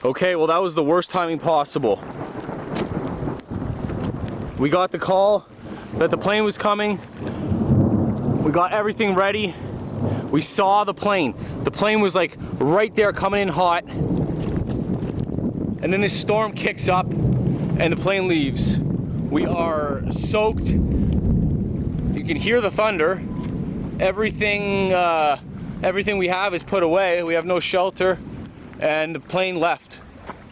Okay, well that was the worst timing possible. We got the call that the plane was coming. We got everything ready. We saw the plane. The plane was like right there coming in hot. And then this storm kicks up and the plane leaves. We are soaked. You can hear the thunder. Everything we have is put away. We have no shelter. And the plane left.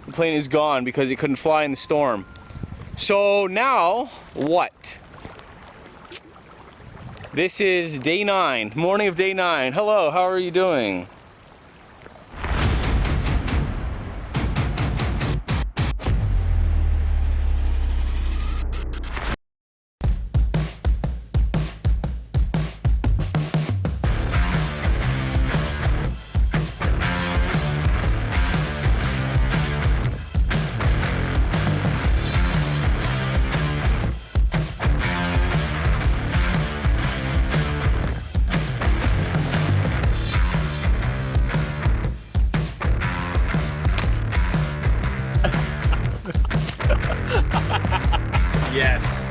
The plane is gone because it couldn't fly in the storm. So now, what? This is day 9, morning of day 9. Hello, how are you doing? Yes.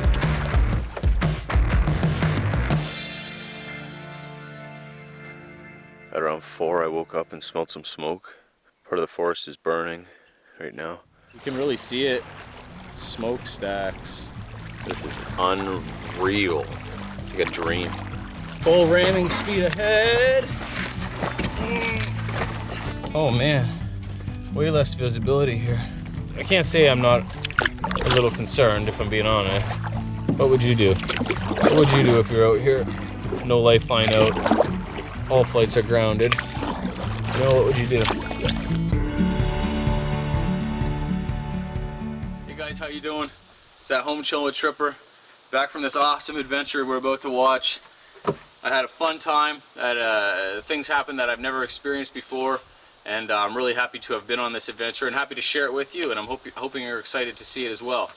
At around 4, I woke up and smelled some smoke. Part of the forest is burning right now. You can really see it. Smokestacks. This is unreal. It's like a dream. Full ramming speed ahead. Oh man, way less visibility here. I can't say I'm not a little concerned, if I'm being honest. What would you do? What would you do if you're out here? No lifeline out. All flights are grounded. You know, what would you do? Hey guys, how you doing? It's at home chilling with Tripper. Back from this awesome adventure we're about to watch. I had a fun time. Things happened that I've never experienced before. And I'm really happy to have been on this adventure and happy to share it with you, and I'm hoping you're excited to see it as well.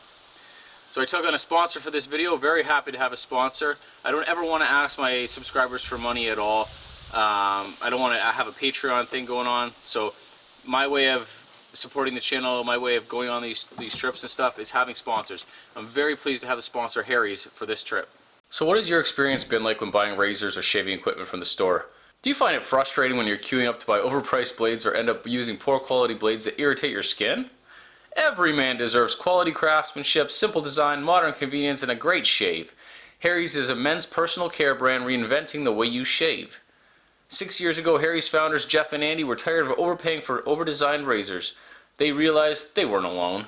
So I took on a sponsor for this video. Very happy to have a sponsor. I don't ever want to ask my subscribers for money at all. I don't want to have a Patreon thing going on. So my way of supporting the channel, my way of going on these trips and stuff is having sponsors. I'm very pleased to have a sponsor, Harry's, for this trip. So what has your experience been like when buying razors or shaving equipment from the store? Do you find it frustrating when you're queuing up to buy overpriced blades or end up using poor quality blades that irritate your skin? Every man deserves quality craftsmanship, simple design, modern convenience, and a great shave. Harry's is a men's personal care brand reinventing the way you shave. 6 years ago, Harry's founders Jeff and Andy were tired of overpaying for over-designed razors. They realized they weren't alone.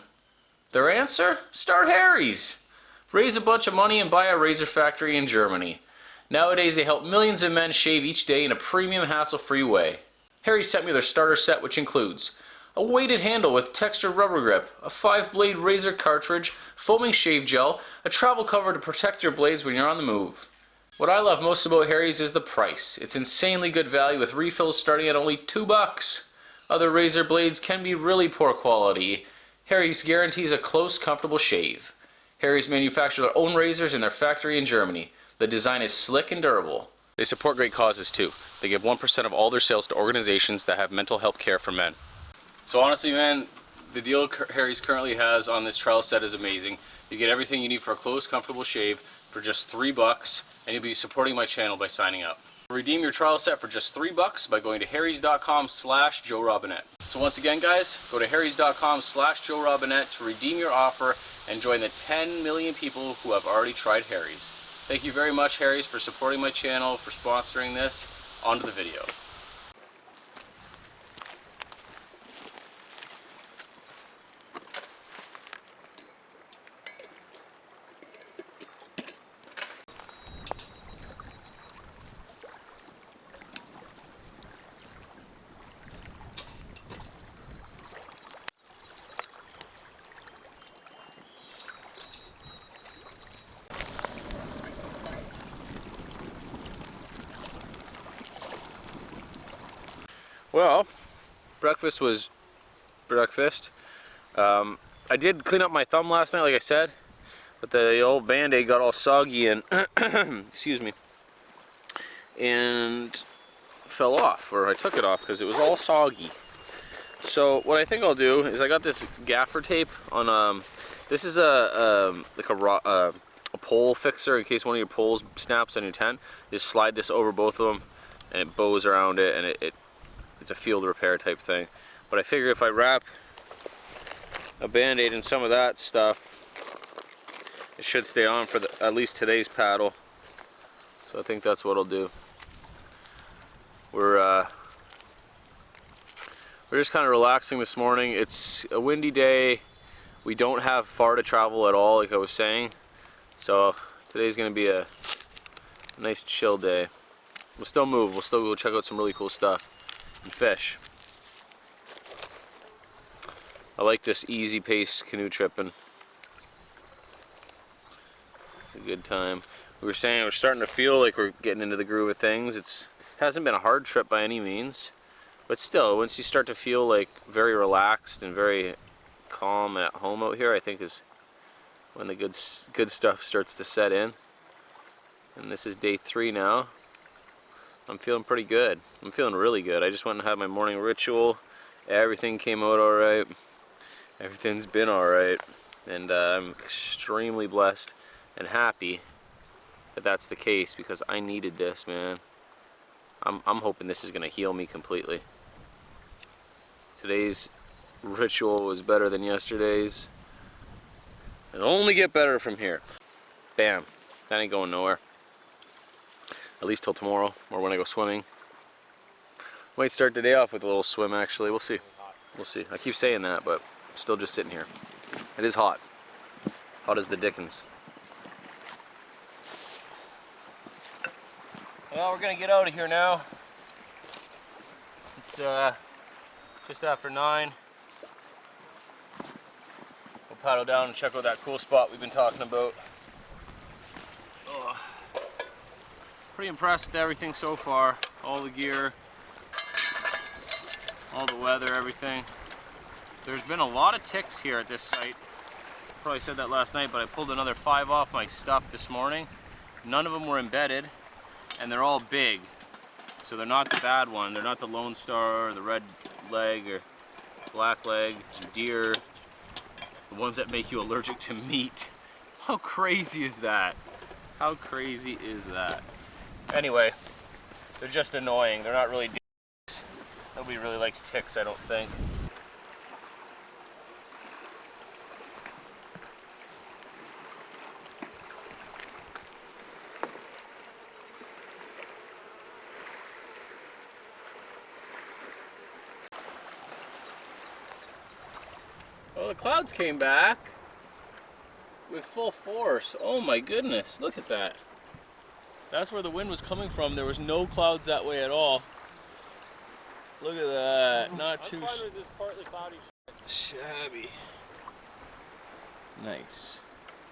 Their answer? Start Harry's. Raise a bunch of money and buy a razor factory in Germany. Nowadays, they help millions of men shave each day in a premium, hassle-free way. Harry sent me their starter set, which includes a weighted handle with textured rubber grip, a 5-blade razor cartridge, foaming shave gel, a travel cover to protect your blades when you're on the move. What I love most about Harry's is the price. It's insanely good value with refills starting at only $2. Other razor blades can be really poor quality. Harry's guarantees a close, comfortable shave. Harry's manufactures their own razors in their factory in Germany. The design is slick and durable. They support great causes too. They give 1% of all their sales to organizations that have mental health care for men. So honestly, man, the deal Harry's currently has on this trial set is amazing. You get everything you need for a close, comfortable shave for just $3, and you'll be supporting my channel by signing up. Redeem your trial set for just $3 by going to harrys.com/joerobinet. So once again, guys, go to harrys.com/joerobinet to redeem your offer and join the 10 million people who have already tried Harry's. Thank you very much, Harry's, for supporting my channel, for sponsoring this. On to the video. Well, breakfast was breakfast. I did clean up my thumb last night, like I said, but the old Band-Aid got all soggy and, excuse me, and fell off, or I took it off because it was all soggy. So what I think I'll do is I got this gaffer tape on. This is a pole fixer in case one of your poles snaps on your tent. Just slide this over both of them, and it bows around it, and it's a field repair type thing. But I figure if I wrap a band-aid in some of that stuff, it should stay on for at least today's paddle. So I think that's what I'll do. We're just kind of relaxing this morning. It's a windy day. We don't have far to travel at all, like I was saying. So today's gonna be a nice chill day. We'll still move. We'll still go check out some really cool stuff and fish. I like this easy pace canoe tripping. A good time. We were saying we're starting to feel like we're getting into the groove of things. It hasn't been a hard trip by any means, but still, once you start to feel like very relaxed and very calm and at home out here, I think is when the good stuff starts to set in. And this is day 3 now. I'm feeling pretty good. I'm feeling really good. I just went and had my morning ritual. Everything came out all right. Everything's been all right, and I'm extremely blessed and happy that that's the case, because I needed this, man. I'm hoping this is gonna heal me completely. Today's ritual was better than yesterday's. It'll only get better from here. Bam. That ain't going nowhere. At least till tomorrow, or when I go swimming. Might start the day off with a little swim, actually. We'll see. We'll see. I keep saying that, but I'm still just sitting here. It is hot. Hot as the dickens. Well, we're gonna get out of here now. It's just after 9. We'll paddle down and check out that cool spot we've been talking about. Oh. Pretty impressed with everything so far. All the gear, all the weather, everything. There's been a lot of ticks here at this site. Probably said that last night, but I pulled another 5 off my stuff this morning. None of them were embedded, and they're all big. So they're not the bad one. They're not the Lone Star or the red leg or black leg, deer, the ones that make you allergic to meat. How crazy is that? How crazy is that? Anyway, they're just annoying. They're not really deers. Nobody really likes ticks, I don't think. Well, the clouds came back with full force. Oh my goodness, look at that. That's where the wind was coming from. There was no clouds that way at all. Look at that. Not too partly cloudy shabby. Nice.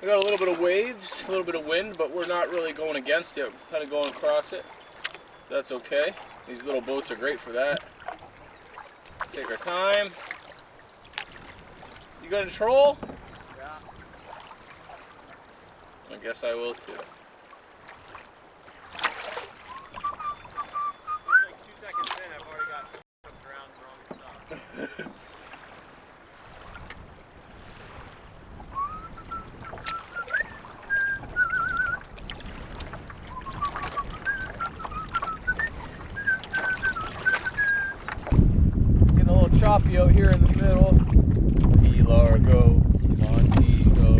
We got a little bit of waves, a little bit of wind, but we're not really going against it. We're kind of going across it. So that's okay. These little boats are great for that. Take our time. You got a troll? Yeah. I guess I will too. Like 2 seconds in, I've already got hooked around the wrong stuff. Getting a little choppy out here in the middle. Key Largo, Montego,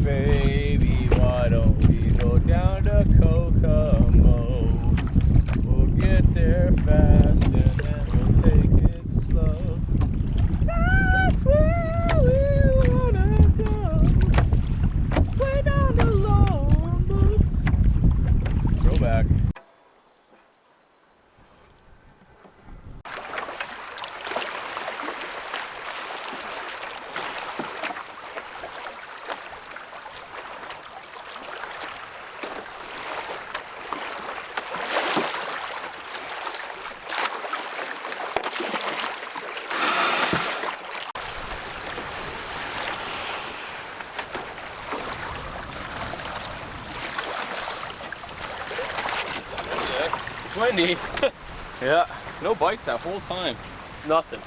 baby, why don't we go down to Kokomo? We'll get there fast and then we'll take it slow. That's where we wanna go. Way down the Lombok. Throwback. It's windy. Yeah, no bites that whole time. Nothing.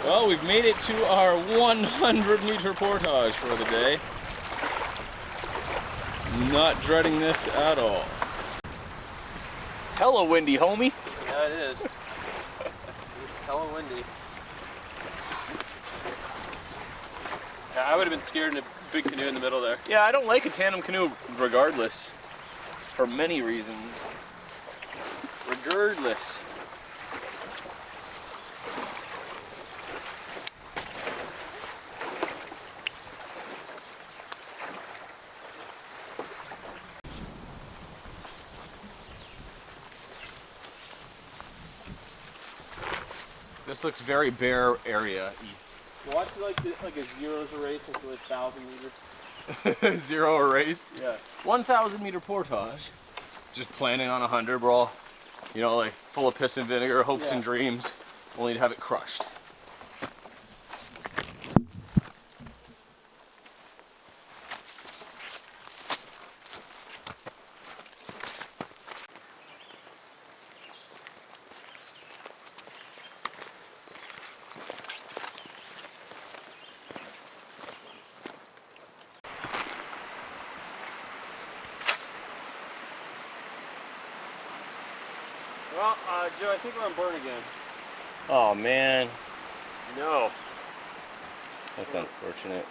Well, we've made it to our 100-meter portage for the day. Not dreading this at all. Hella windy, homie. Yeah, it is. It's hella windy. Yeah, I would have been scared in a big canoe in the middle there. Yeah, I don't like a tandem canoe regardless. For many reasons. Regardless. This looks very bare area-y. Watch like a zeros race into 1,000 meters. Zero erased? Yeah. 1,000-meter portage. Just planning on 100, bro. You know, like full of piss and vinegar, hopes and dreams, only to have it crushed. Well, Joe, I think we're on burn again. Oh man, No. that's unfortunate.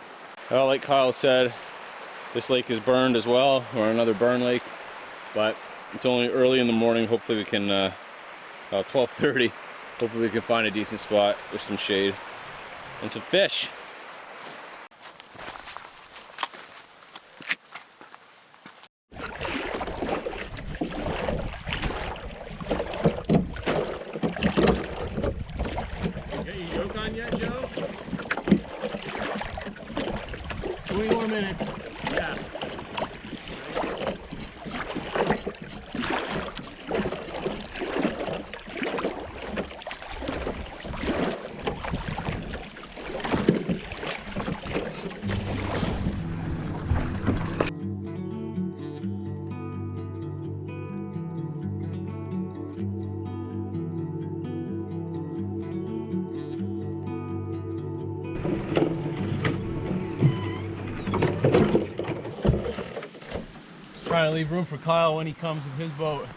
Well, like Kyle said, this lake is burned as well. We're on another burn lake, but it's only early in the morning. Hopefully we can, 12:30. Hopefully we can find a decent spot with some shade and some fish. Hey, you yoke on yet, Joe? 20 more minutes. Yeah. Trying to leave room for Kyle when he comes with his boat.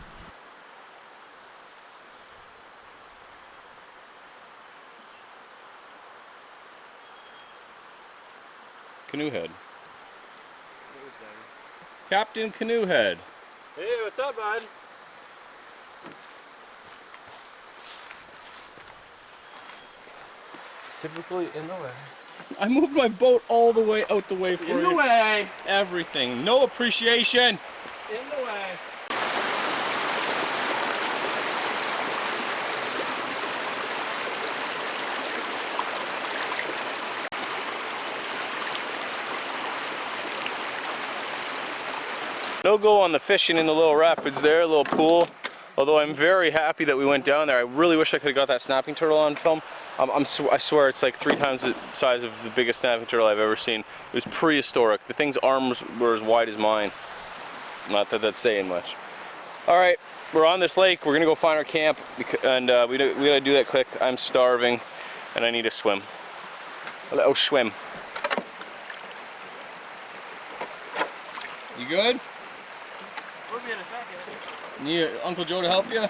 Canoe Head. Captain Canoe Head. Hey, what's up, bud? Typically in the way. I moved my boat all the way out the way for In you. the way. Everything. No appreciation. In the way. No go on the fishing in the little rapids there, a little pool. Although I'm very happy that we went down there. I really wish I could have got that snapping turtle on film. I swear it's like 3 times the size of the biggest snapping turtle I've ever seen. It was prehistoric. The thing's arms were as wide as mine. Not that that's saying much. All right, we're on this lake. We're gonna go find our camp, and we gotta do that quick. I'm starving, and I need to swim. Oh, swim. You good? We'll be in a second. Need Uncle Joe to help you? Got it.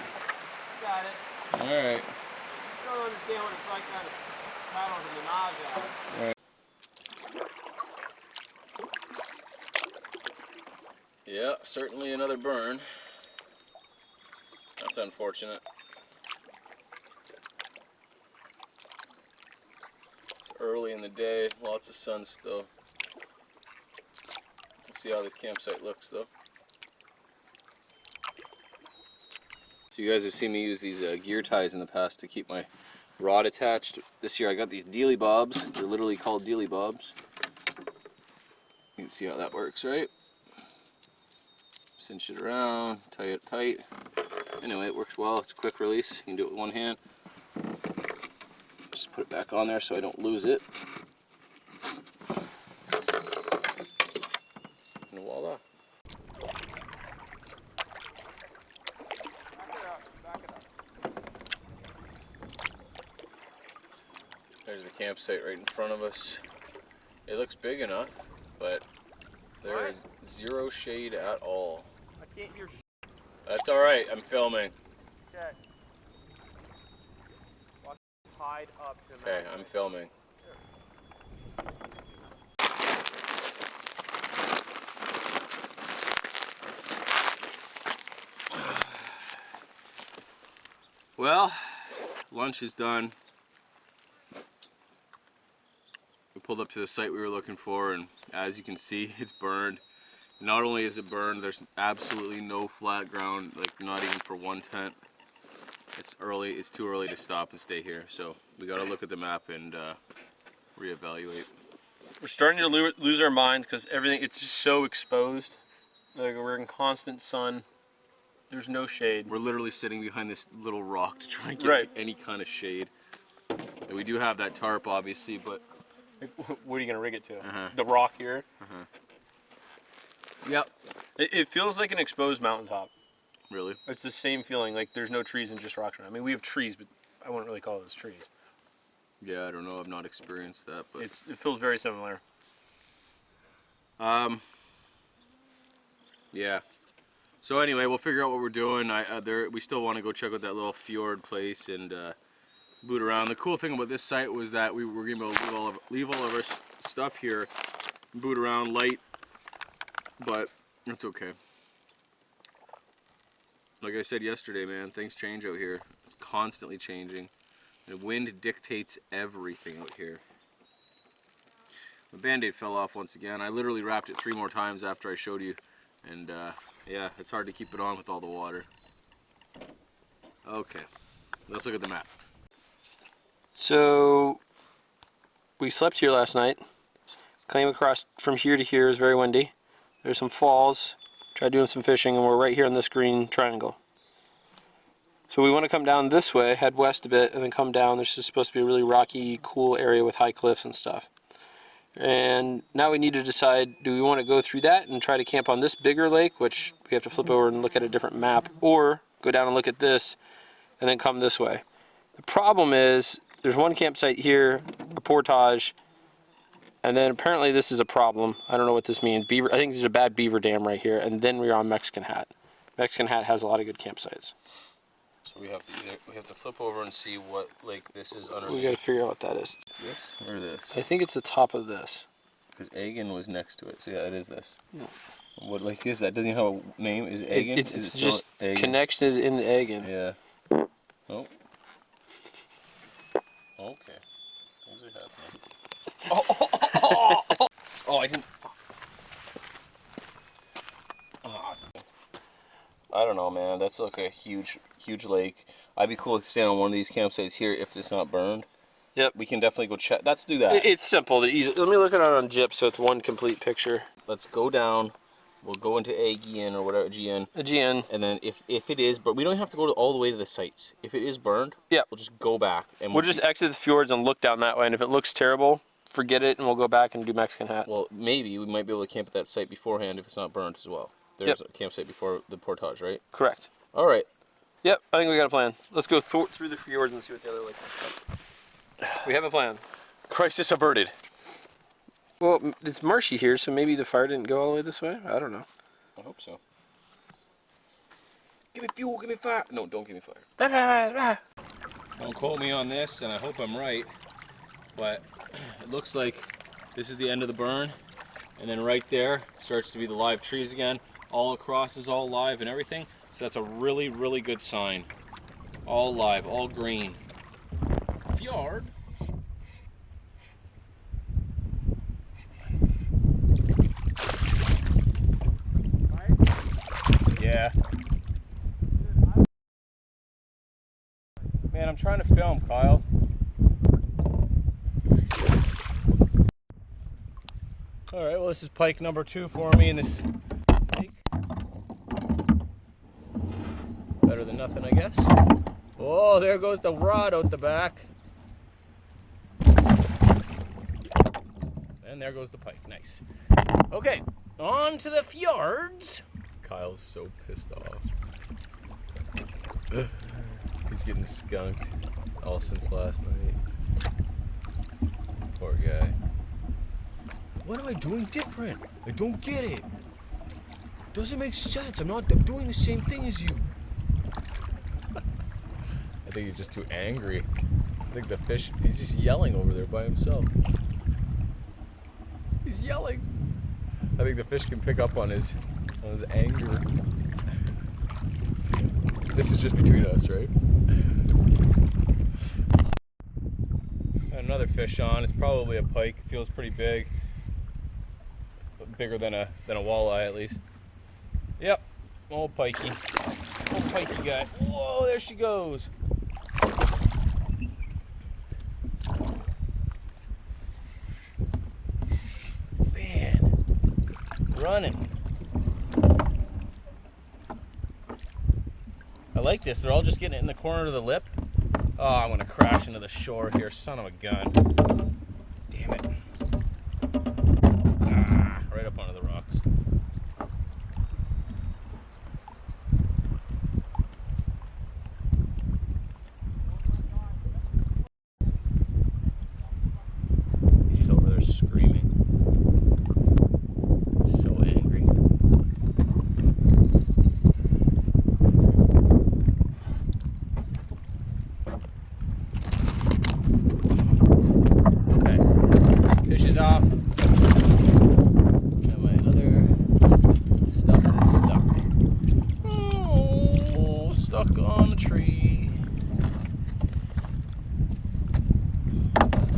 All right. I don't understand what it's like trying to paddle from the knobs out. All right. Yeah, certainly another burn. That's unfortunate. It's early in the day, lots of sun still. Let's see how this campsite looks though. So you guys have seen me use these gear ties in the past to keep my rod attached. This year I got these dealy bobs. They're literally called dealy bobs. You can see how that works, right? Cinch it around, tie it tight. Anyway, it works well. It's a quick release. You can do it with one hand. Just put it back on there so I don't lose it. And voila. There's the campsite right in front of us. It looks big enough, but there is zero shade at all. I can't hear shit. That's alright, I'm filming. Okay. Tied up to Okay, I'm filming. Well, lunch is done. We pulled up to the site we were looking for, and as you can see, it's burned. Not only is it burned, there's absolutely no flat ground, like not even for one tent. It's early, it's too early to stop and stay here, so we gotta look at the map and reevaluate. We're starting to lose our minds because everything, it's just so exposed. Like, we're in constant sun. There's no shade. We're literally sitting behind this little rock to try and get any kind of shade. And we do have that tarp, obviously, but... What are you going to rig it to? The rock here? Yep. It feels like an exposed mountaintop. Really? It's the same feeling, like there's no trees and just rocks around. I mean, we have trees, but I wouldn't really call those trees. Yeah, I don't know. I've not experienced that, but... It feels very similar. Yeah. So anyway, we'll figure out what we're doing. We still want to go check out that little fjord place and boot around. The cool thing about this site was that we were going to be able to leave all of our stuff here, boot around light, but it's okay. Like I said yesterday, man, things change out here. It's constantly changing. The wind dictates everything out here. The Band-Aid fell off once again. I literally wrapped it 3 more times after I showed you. And yeah, it's hard to keep it on with all the water. Okay, let's look at the map. So, we slept here last night. Came across from here to here is very windy. There's some falls. Tried doing some fishing, and we're right here on this green triangle. So we want to come down this way, head west a bit, and then come down. This is supposed to be a really rocky, cool area with high cliffs and stuff. And now we need to decide, do we want to go through that and try to camp on this bigger lake, which we have to flip over and look at a different map, or go down and look at this and then come this way. The problem is there's one campsite here, a portage, and then apparently this is a problem. I don't know what this means. Beaver. I think there's a bad beaver dam right here, and then we're on Mexican Hat. Mexican Hat has a lot of good campsites. So we have to flip over and see what lake this is underneath. We got to figure out what that is. Is this or this? I think it's the top of this. Because Egan was next to it, so yeah, it is this. No. What lake is that? Doesn't even have a name. Is it Egan? It's is it just connected in Egan. Yeah. Oh. Okay. Things are happening. Oh, I didn't. Oh. I don't know, man. That's like a huge lake. I'd be cool to stand on one of these campsites here if it's not burned. Yep. We can definitely go check. Let's do that. It's simple. Easy. Let me look at it on GIP so it's one complete picture. Let's go down. We'll go into AGN or whatever, GN. A GN. And then if it is, but we don't have to go all the way to the sites. If it is burned, yeah, we'll just go back. And we'll just exit the fjords and look down that way. And if it looks terrible, forget it, and we'll go back and do Mexican Hat. Well, maybe we might be able to camp at that site beforehand if it's not burned as well. There's a campsite before the portage, right? Correct. All right. Yep, I think we got a plan. Let's go through the fjords and see what the other lake is. We have a plan. Crisis averted. Well, it's marshy here, so maybe the fire didn't go all the way this way? I don't know. I hope so. Give me fuel, give me fire. No, don't give me fire. Don't quote me on this, and I hope I'm right, but it looks like this is the end of the burn, and then right there starts to be the live trees again. All across is all live and everything, so that's a really, really good sign. All live, all green. Fjord. Yeah. Man, I'm trying to film, Kyle. Alright, well this is pike number 2 for me in this lake. Better than nothing, I guess. Oh, there goes the rod out the back. And there goes the pike. Nice. Okay, on to the fjords. Kyle's so pissed off. He's getting skunked all since last night. What am I doing different? I don't get it. Doesn't make sense. I'm doing the same thing as you. I think he's just too angry. I think the fish, he's just yelling over there by himself. He's yelling. I think the fish can pick up on his anger. This is just between us, right? Got another fish on. It's probably a pike. Feels pretty big. Bigger than a walleye at least. Yep, old pikey. Old pikey guy. Whoa, there she goes. Man, running. I like this. They're all just getting it in the corner of the lip. Oh, I'm gonna crash into the shore here. Son of a gun. Damn it. Ah, right up onto the rocks. She's over there screaming. So angry. Okay. Fish is off. And my other stuff is stuck. Oh, stuck on the tree.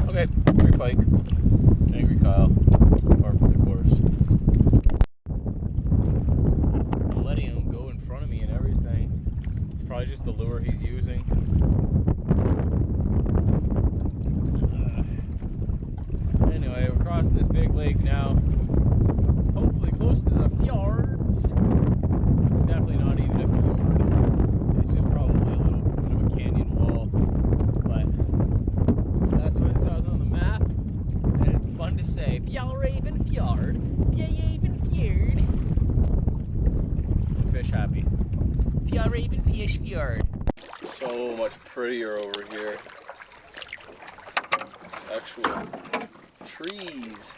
Okay, tree pike. Angry Kyle. Par for the course. I'm letting him go in front of me and everything. It's probably just the lure he's using. Anyway, we're crossing this big lake now. Hopefully close to the fjords. It's definitely not even a fjord. It's just probably a little bit of a canyon wall. But that's what it says on the map. And it's fun to say, Fjallraven Fjord, Fjallraven Fjord. The fish happy. Fjallraven Fish Fjord. So much prettier over here. Actual trees.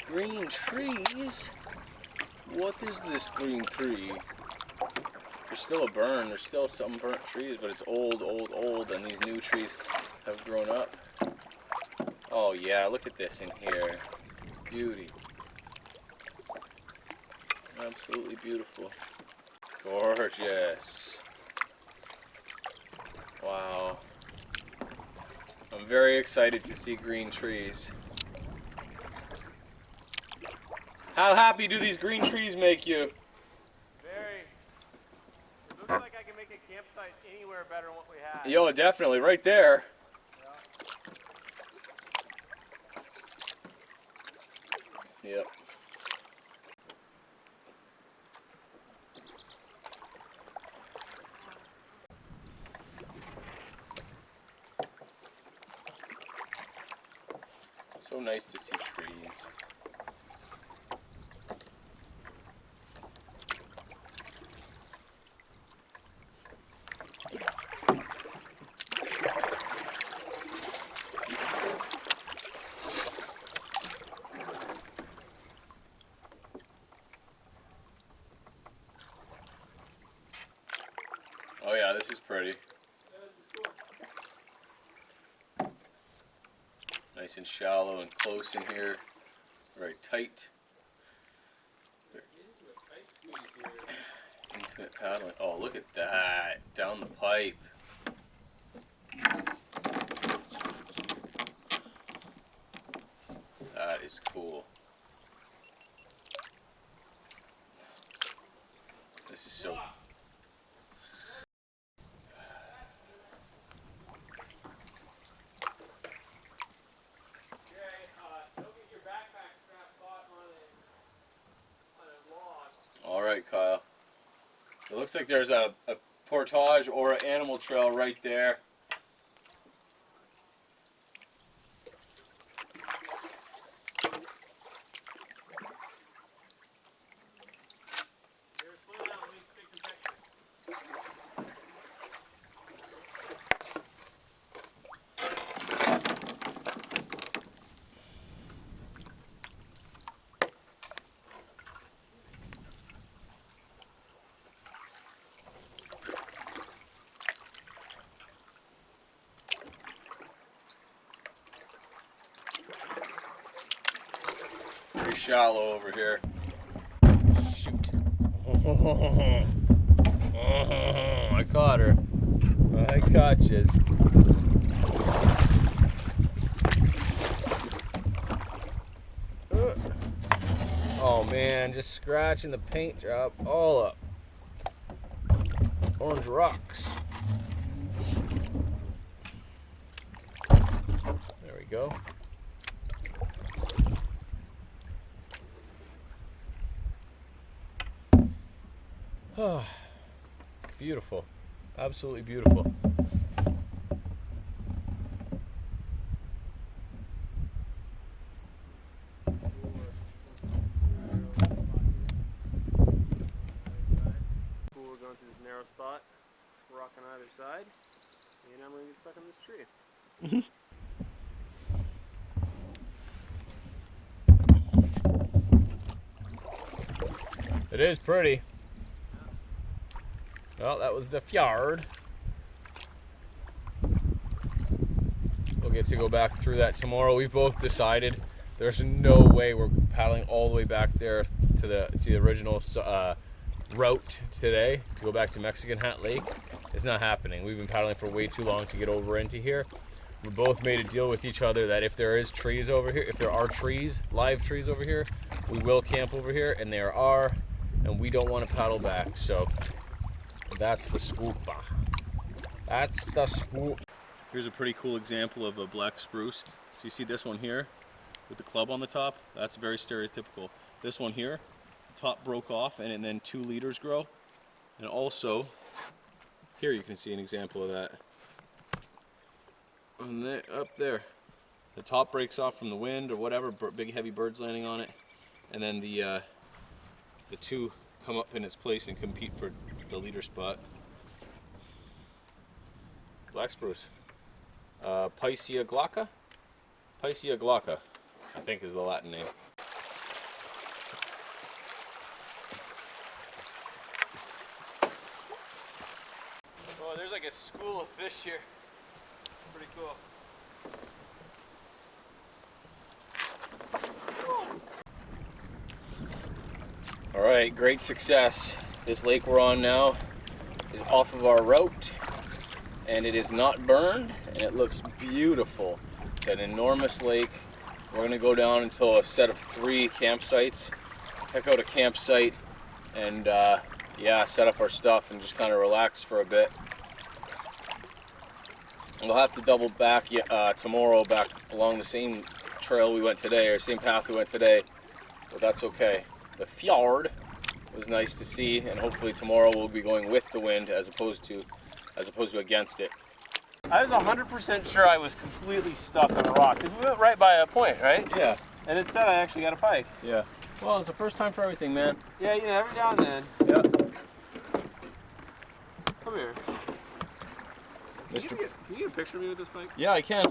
Green trees? What is this green tree? There's still a burn. There's still some burnt trees, but it's old, and these new trees have grown up. Oh yeah, look at this in here. Beauty. Absolutely beautiful. Gorgeous. Wow. I'm very excited to see green trees. How happy do these green trees make you? Very. It looks like I can make a campsite anywhere better than what we have. Yo, definitely, right there. Yeah. Yep. So nice to see trees. Oh yeah, this is pretty. Nice and shallow and close in here. Very tight. Intimate paddling. Oh, look at that. Down the pipe. That is cool. This is so... Alright, Kyle. It looks like there's a portage or an animal trail right there. very shallow over here. Shoot. I caught her. I caught you. Oh man, just scratching the paint job all up. Orange rocks. There we go. Oh, beautiful. Absolutely beautiful. We're going through this narrow spot, rock on either side, and I'm going to get stuck on this tree. It is pretty. Well, that was the fjord. We'll get to go back through that tomorrow. We've both decided there's no way we're paddling all the way back there to the original route today to go back to Mexican Hat Lake. It's not happening. We've been paddling for way too long to get over into here. We both made a deal with each other that if there is trees over here, if there are trees, live trees over here, we will camp over here, and there are, and we don't want to paddle back. So that's the scoop. That's the scoop. Here's a pretty cool example of a black spruce. So you see this one here with the club on the top? That's very stereotypical. This one here, the top broke off and then 2 leaders grow. And also, here you can see an example of that. And there, up there, the top breaks off from the wind or whatever, big heavy birds landing on it. And then the 2 come up in its place and compete for the leader spot. Black spruce. Picea glauca? Picea glauca, I think is the Latin name. Oh, there's like a school of fish here. Pretty cool. Alright, great success. This lake we're on now is off of our route, and it is not burned, and it looks beautiful. It's an enormous lake. We're going to go down until a set of 3 campsites, check out a campsite, and yeah, set up our stuff and just kind of relax for a bit. We'll have to double back tomorrow back along the same trail we went today, or same path we went today, but that's okay. The fjord was nice to see, and hopefully tomorrow we'll be going with the wind as opposed to against it. I was 100% sure I was completely stuck on a rock, because we went right by a point, right? Yeah. And it said I actually got a pike. Yeah. Well, it's the first time for everything, man. Yeah, you know, every now and then. Yeah. Come here. Can you get a picture of me with this pike? Yeah, I can.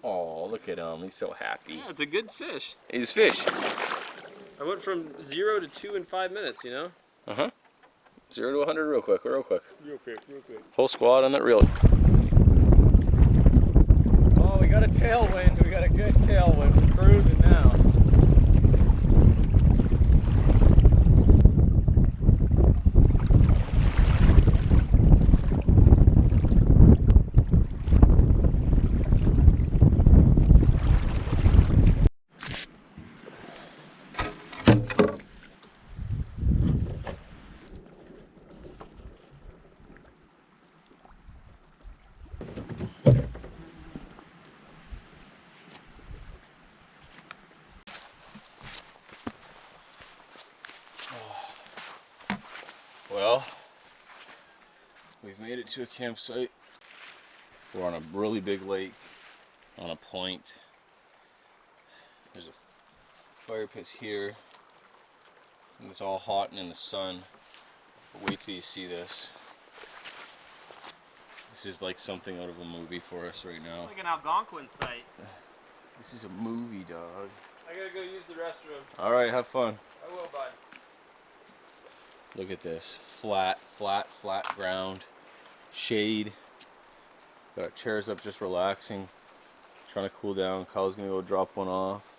Oh, look at him. He's so happy. Yeah, it's a good fish. He's fish. I went from 0 to 2 in 5 minutes, you know? Uh-huh. 0 to 100 real quick, real quick. Real quick, real quick. Full squad on that reel. Oh, we got a tailwind. We got a good tailwind. We're cruising now. Well, we've made it to a campsite. We're on a really big lake, on a point. There's a fire pit here, and it's all hot and in the sun. But wait till you see this. This is like something out of a movie for us right now. Like an Algonquin site. This is a movie, dog. I gotta go use the restroom. Alright, have fun. I will, bud. Look at this. Flat ground. Shade. Got our chairs up just relaxing. Trying to cool down. Kyle's gonna go drop one off.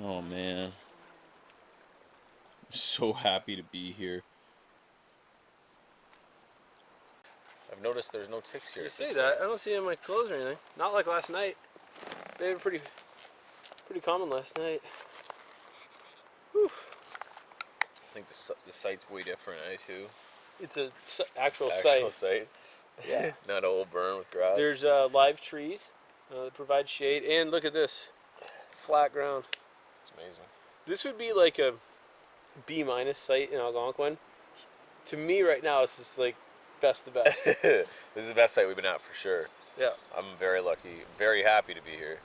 Oh man. I'm so happy to be here. I've noticed there's no ticks here. You say that? I don't see any in my clothes or anything. Not like last night. They were pretty common last night. Whew. I think the site's way different, too. It's a actual site. Yeah. Not an old burn with grass. There's live trees that provide shade, and look at this, flat ground. It's amazing. This would be like a B- site in Algonquin. To me, right now, it's just like best the best. This is the best site we've been at for sure. Yeah. I'm very lucky, very happy to be here.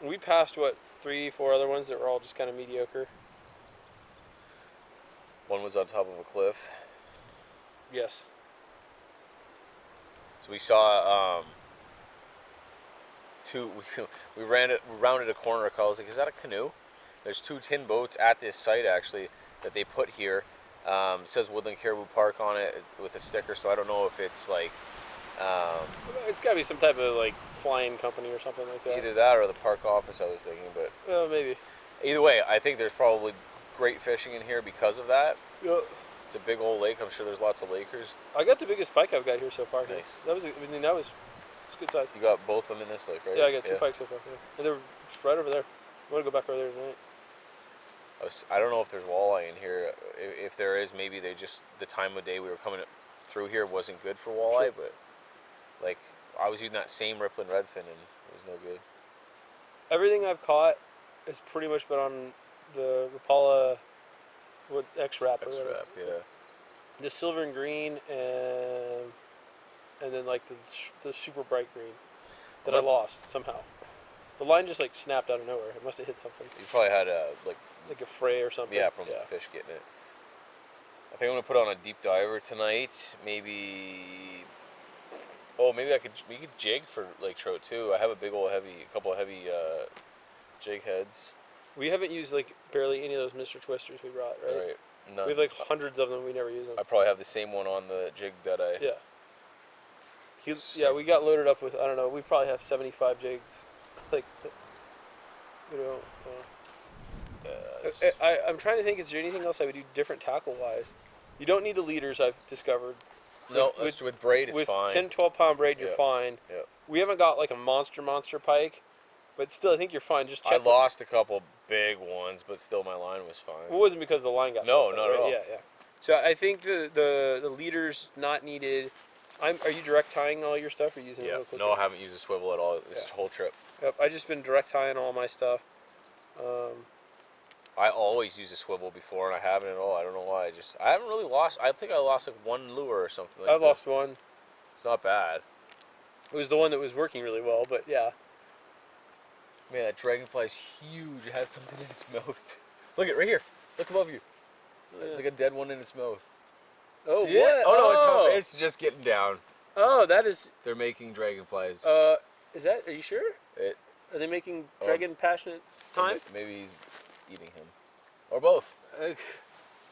We passed, what, 3-4 other ones that were all just kind of mediocre. One was on top of a cliff. Yes. So we saw two. We rounded a corner. I was like, "Is that a canoe?" There's 2 tin boats at this site actually that they put here. It says Woodland Caribou Park on it with a sticker. So I don't know if it's like It's got to be some type of like flying company or something like that. either that or the park office. I was thinking, but Maybe. either way, I think there's probably great fishing in here because of that. Yeah. It's a big old lake. I'm sure there's lots of Lakers. I got the biggest pike I've got here so far. Nice. That was, I mean, that was good size. You got both of them in this lake, right? Yeah, I got 2 pikes so far. Yeah. And they're just right over there. I want to go back over there tonight. I don't know if there's walleye in here. If there is, maybe they just, the time of day we were coming through here wasn't good for walleye, Sure. but like I was using that same rippling redfin and it was no good. Everything I've caught has pretty much been on the Rapala X-Wrap. X-Wrap, yeah. The silver and green and then like the super bright green that I lost somehow. The line just like snapped out of nowhere. It must have hit something. You probably had like a fray or something. Yeah, from the fish getting it. I think I'm gonna put on a deep diver tonight. Maybe. Oh, maybe we could jig for lake trout too. I have a couple of heavy jig heads. We haven't used like barely any of those Mr. Twisters we brought, right? Right. None. We have like hundreds of them. We never use them. I probably have the same one on the jig that I. Yeah. Yeah, we got loaded up with, I don't know, we probably have 75 jigs. Like, you know. I'm trying to think, is there anything else I would do different tackle wise? You don't need the leaders, I've discovered. No, with braid it's with fine. With 10, 12 pound braid, you're fine. Yeah. We haven't got like a monster pike, but still, I think you're fine. Just check. I lost a couple big ones, but still my line was fine. It wasn't because the line got No, cut, not right? at all. Yeah. So I think the leaders not needed. Are you direct tying all your stuff or using it real quick? No, I haven't used a swivel at all this whole trip. Yep, I just been direct tying all my stuff. I always use a swivel before, and I haven't at all. I don't know why. I haven't really lost. I think I lost like 1 lure or something. Like I've lost one. It's not bad. It was the one that was working really well, but yeah. Man, that dragonfly's huge. It has something in its mouth. Look it right here. Look above you. It's like a dead one in its mouth. Oh, See what? It? Oh no, it's just getting down. Oh, that is. They're making dragonflies. Is that? Are you sure? Are they making dragon passionate time? Maybe he's eating him, or both.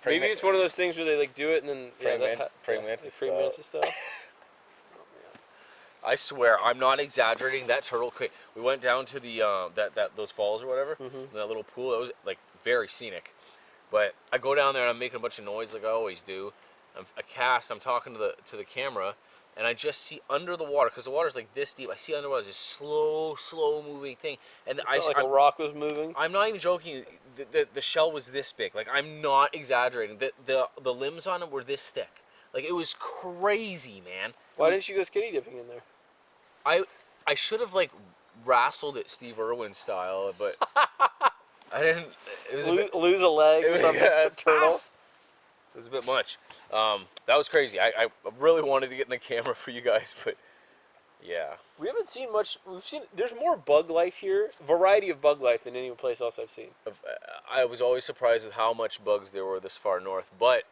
Maybe it's one of those things where they like do it and then praying mantis stuff. I swear, I'm not exaggerating. That turtle. We went down to the those falls or whatever, that little pool. It was like very scenic. But I go down there and I'm making a bunch of noise like I always do. I cast. I'm talking to the camera, and I just see under the water, because the water's like this deep. I see underwater this slow moving thing, and A rock was moving. I'm not even joking. The shell was this big. Like, I'm not exaggerating. The limbs on it were this thick. Like, it was crazy, man. Why didn't you go skinny dipping in there? I should have like wrestled it Steve Irwin style, but I didn't. It was lose a leg or something. Yeah, Turtle. It was a bit much. That was crazy. I really wanted to get in the camera for you guys, but yeah. We haven't seen much. There's more bug life here, variety of bug life than any place else I've seen. I was always surprised with how much bugs there were this far north, but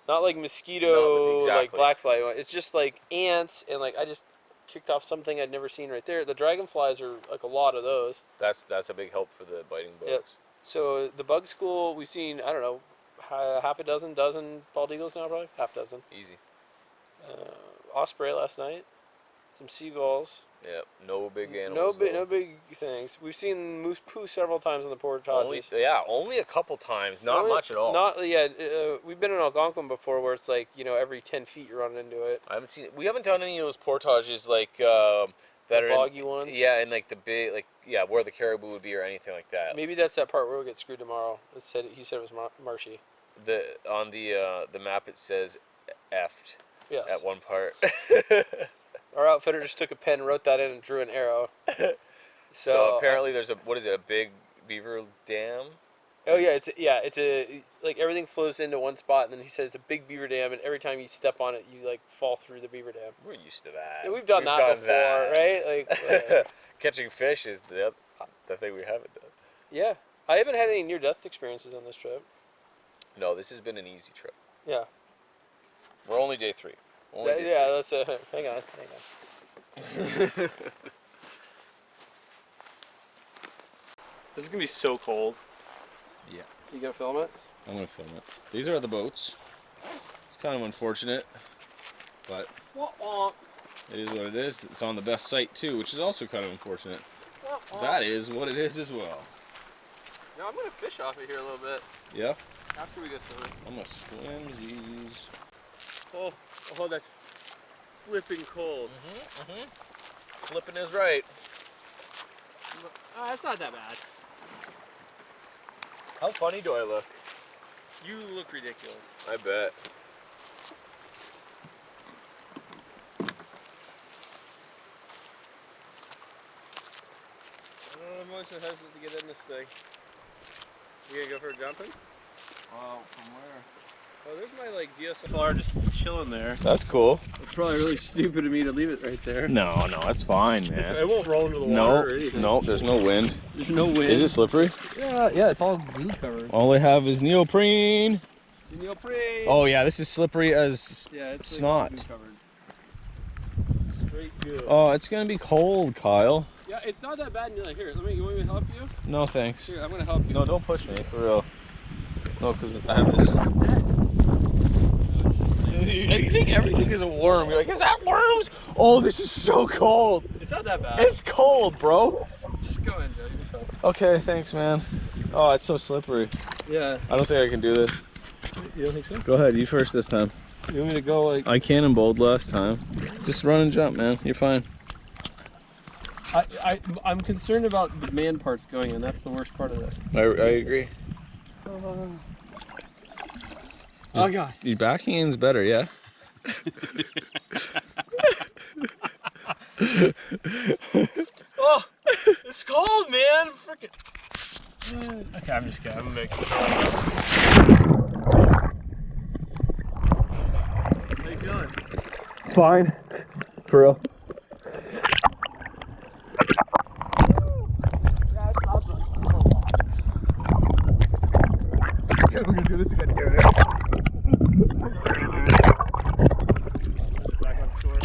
not like mosquito, exactly. like black fly. It's just like ants, and like I just kicked off something I'd never seen right there. The dragonflies are like a lot of those. That's a big help for the biting bugs. Yep. So the bug school, we've seen, I don't know, half a dozen bald eagles now, probably half dozen. Easy. Osprey last night, some seagulls. Yep, no big animals. No big things. We've seen moose poo several times on the portages. Only a couple times, not much at all. We've been in Algonquin before, where it's like every 10 feet you run into it. I haven't seen it. We haven't done any of those portages like that The are boggy ones. Yeah, and like the big where the caribou would be or anything like that. Maybe that's that part where we'll get screwed tomorrow. He said it was marshy. On the map it says effed. Yes. At one part. Our outfitter just took a pen, wrote that in, and drew an arrow. So apparently there's a big beaver dam? Oh yeah, it's like everything flows into one spot, and then he said it's a big beaver dam, and every time you step on it, you like fall through the beaver dam. We're used to that. Yeah, we've done that before, right? Like catching fish is the thing we haven't done. Yeah, I haven't had any near-death experiences on this trip. No, this has been an easy trip. Yeah. We're only day 3. That's hang on. This is gonna be so cold. Yeah. You gonna film it? I'm gonna film it. These are the boats. It's kind of unfortunate, but it is what it is. It's on the best site too, which is also kind of unfortunate. That is what it is as well. Yeah, I'm gonna fish off it here a little bit. Yeah? After we get through. I'm gonna swimsies. Oh, that's flipping cold. Flipping is right. That's not that bad. How funny do I look? You look ridiculous. I bet. I'm much hesitant to get in this thing. You gonna go for a jumping? Wow, from where? Oh, there's my DSLR just chilling there. That's cool. It's probably really stupid of me to leave it right there. No, that's fine, man. It won't roll into the water or anything. No, there's no wind. There's no wind. Is it slippery? Yeah, it's all glue covered. All they have is neoprene. Neoprene. Oh yeah, this is slippery as it's snot. Like covered. Straight good. Oh, it's gonna be cold, Kyle. Yeah, it's not that bad. Here, you want me to help you? No, thanks. Here, I'm gonna help you. No, don't push me, for real. No, because I have this. You think everything is a worm. You're like, is that worms? Oh, this is so cold. It's not that bad. It's cold, bro. Just go in, Joe. You can help. Okay, thanks, man. Oh, it's so slippery. Yeah. I don't think I can do this. You don't think so? Go ahead, you first this time. You want me to go like... I cannonballed last time. Just run and jump, man. You're fine. I'm concerned about the man parts going in. That's the worst part of this. I agree. Oh God. Your backhand's better, yeah? Oh, it's cold, man. Frickin'. Okay, I'm just kidding. I'm making it. How you feeling? It's fine. For real. We're gonna do this again here. Back on shore.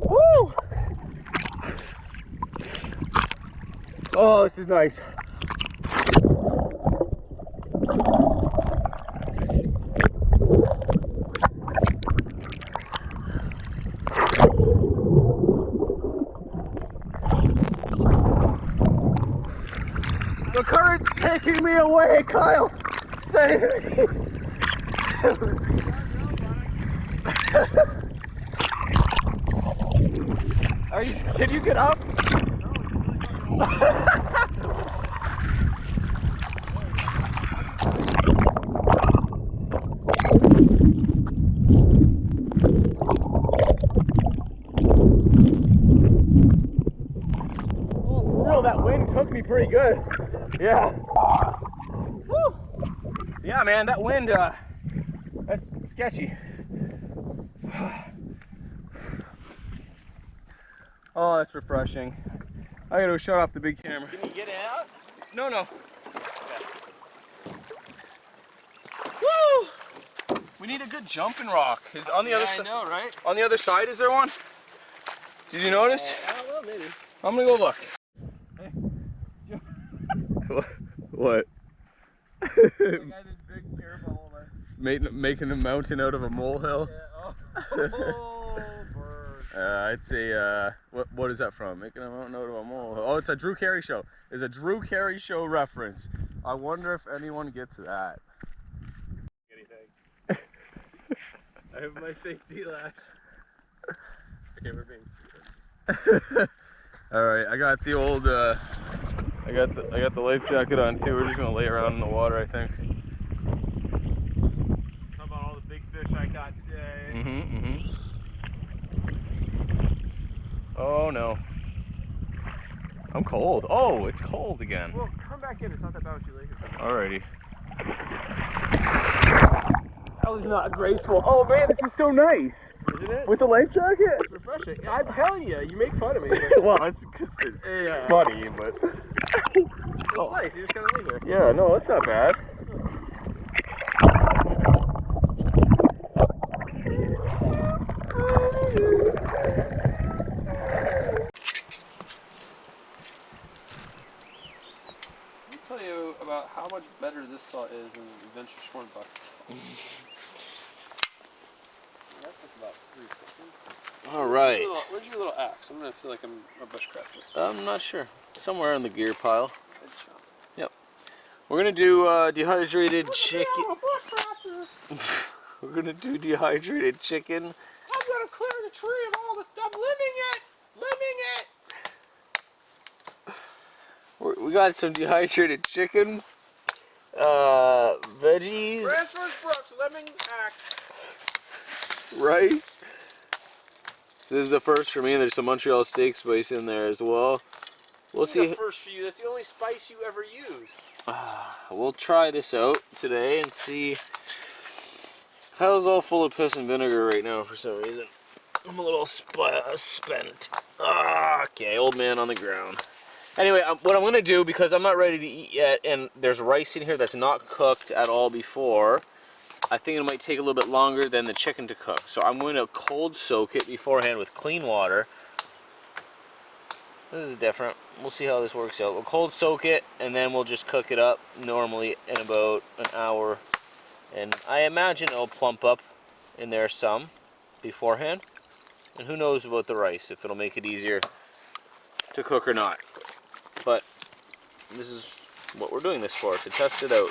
Woo! Oh, this is nice. The current's taking me away, Kyle. Save me. Can you get up? Oh, that wind took me pretty good. Yeah. Woo. Yeah, man, that wind, that's sketchy. Oh, that's refreshing. I gotta shut off the big camera. Can you get out? No. Woo! We need a good jumping rock. Is on the other side? I know, right? On the other side, is there one? Did you notice? I don't know, maybe. I'm gonna go look. Hey. What? I got this big air bubble there. Making a mountain out of a molehill? Yeah. Oh, bird. I'd say, what is that from? Making a mountain out of a molehill. Oh, it's a Drew Carey show. It's a Drew Carey show reference. I wonder if anyone gets that. Anything. I have my safety latch. Okay, we're being serious. All right, I got the old, I got the life jacket on too. We're just gonna lay around in the water, I think. How about all the big fish I got today? Oh no. I'm cold. Oh, it's cold again. Well, come back in. It's not that bad what you like it. Alrighty. That was not graceful. Oh man, this is so nice. Isn't it? With the life jacket? It's refreshing. I'm telling you, you make fun of me. Well, it's because it's funny, but... It's nice. You just kind of lay there. Yeah, no, that's not bad. Let me tell you about how much better this saw is than Adventure Schwarm Bucks. That took about 3 seconds. Alright. Where's your little axe? I'm gonna feel like I'm a bushcrafter. I'm not sure. Somewhere in the gear pile. Good job. Yep. We're gonna do dehydrated chicken. We're gonna do dehydrated chicken. I'm gonna clear the tree of all the... I'm living it! We got some dehydrated chicken, veggies, Transfers Brooks, lemon axe. rice. So this is the first for me, and there's some Montreal steak spice in there as well. We'll see. The first for you. That's the only spice you ever use. We'll try this out today and see. Hell's all full of piss and vinegar right now for some reason. I'm a little spent. Okay, old man on the ground. Anyway, what I'm going to do, because I'm not ready to eat yet, and there's rice in here that's not cooked at all before, I think it might take a little bit longer than the chicken to cook. So I'm going to cold soak it beforehand with clean water. This is different. We'll see how this works out. We'll cold soak it, and then we'll just cook it up normally in about an hour. And I imagine it'll plump up in there some beforehand. And who knows about the rice, if it'll make it easier to cook or not. But this is what we're doing this for, to test it out.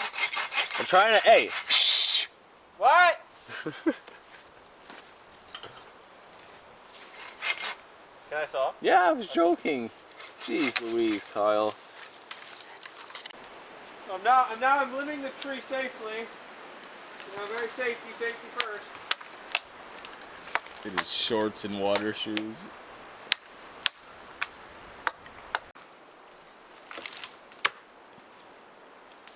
I'm trying to, hey, shh! What? Can I saw? Yeah, I was joking. Jeez Louise, Kyle. I'm living the tree safely. Very safety first. It is shorts and water shoes.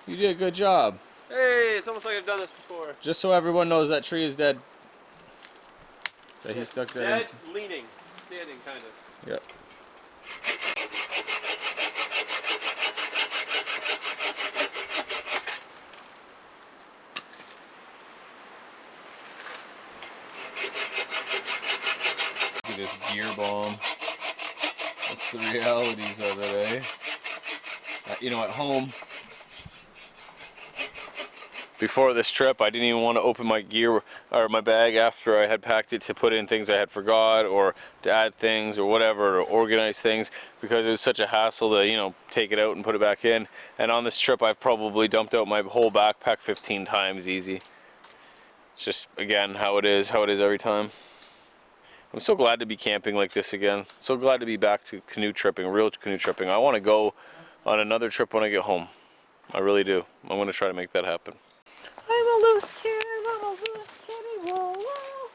You did a good job. Hey, it's almost like I've done this before. Just so everyone knows, that tree is dead. That he stuck that Dead, into. leaning, standing, kind of. Yep. Look at this gear bomb. That's the realities of it, eh? You know, at home, before this trip, I didn't even want to open my gear or my bag after I had packed it to put in things I had forgot, or to add things or whatever, or organize things, because it was such a hassle to, you know, take it out and put it back in. And on this trip, I've probably dumped out my whole backpack 15 times easy. It's just, again, how it is every time. I'm so glad to be camping like this again. So glad to be back to canoe tripping, real canoe tripping. I want to go on another trip when I get home. I really do. I'm going to try to make that happen. I'm a loose cannon, I'm a loose cannon, whoa, whoa.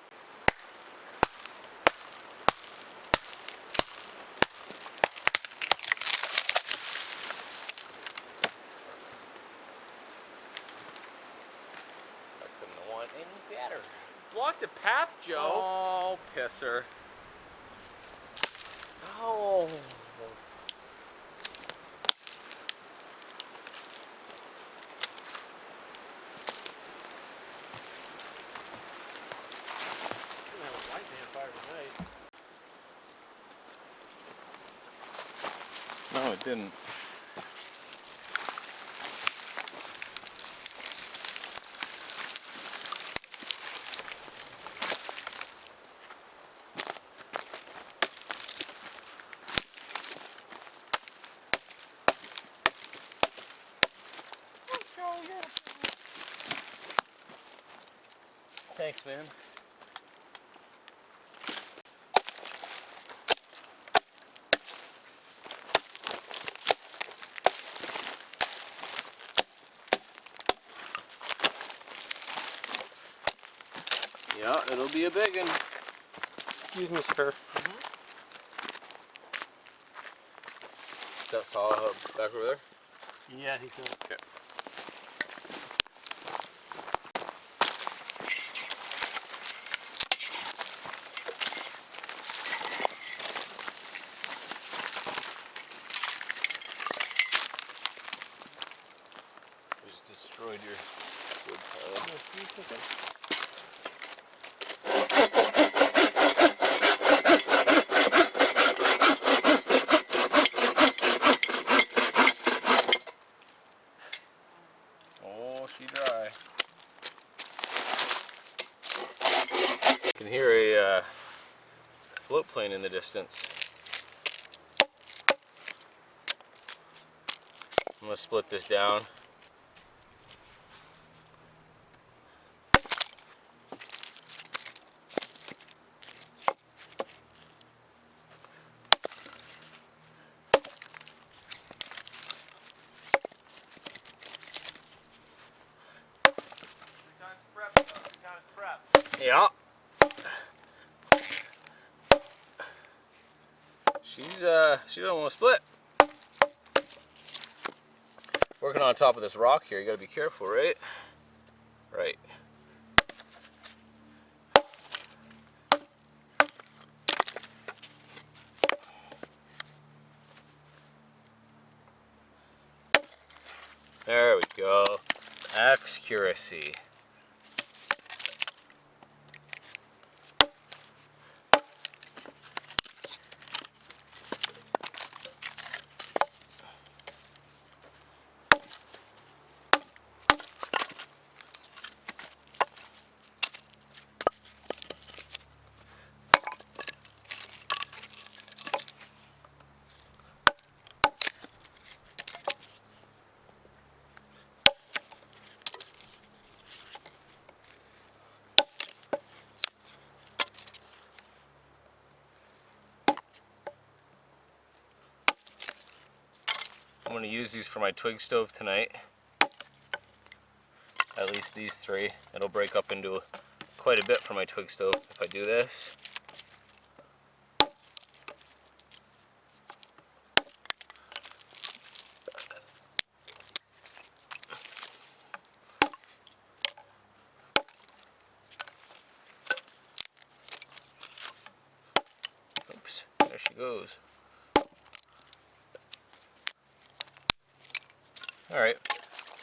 I couldn't want any better. Block the path, Joe. Oh, pisser. Oh. No, it didn't. Thanks, man. Yeah, it'll be a big one. Excuse me, sir. That saw back over there? Yeah, he said. Okay. You just destroyed your wood pile. Oh, she dry. You can hear a float plane in the distance. I'm gonna split this down. Yeah. She don't want to split. Working on top of this rock here, you gotta be careful, right? Right. There we go. Accuracy. I'm going to use these for my twig stove tonight. At least these three. It'll break up into quite a bit for my twig stove if I do this. Oops, there she goes. Alright,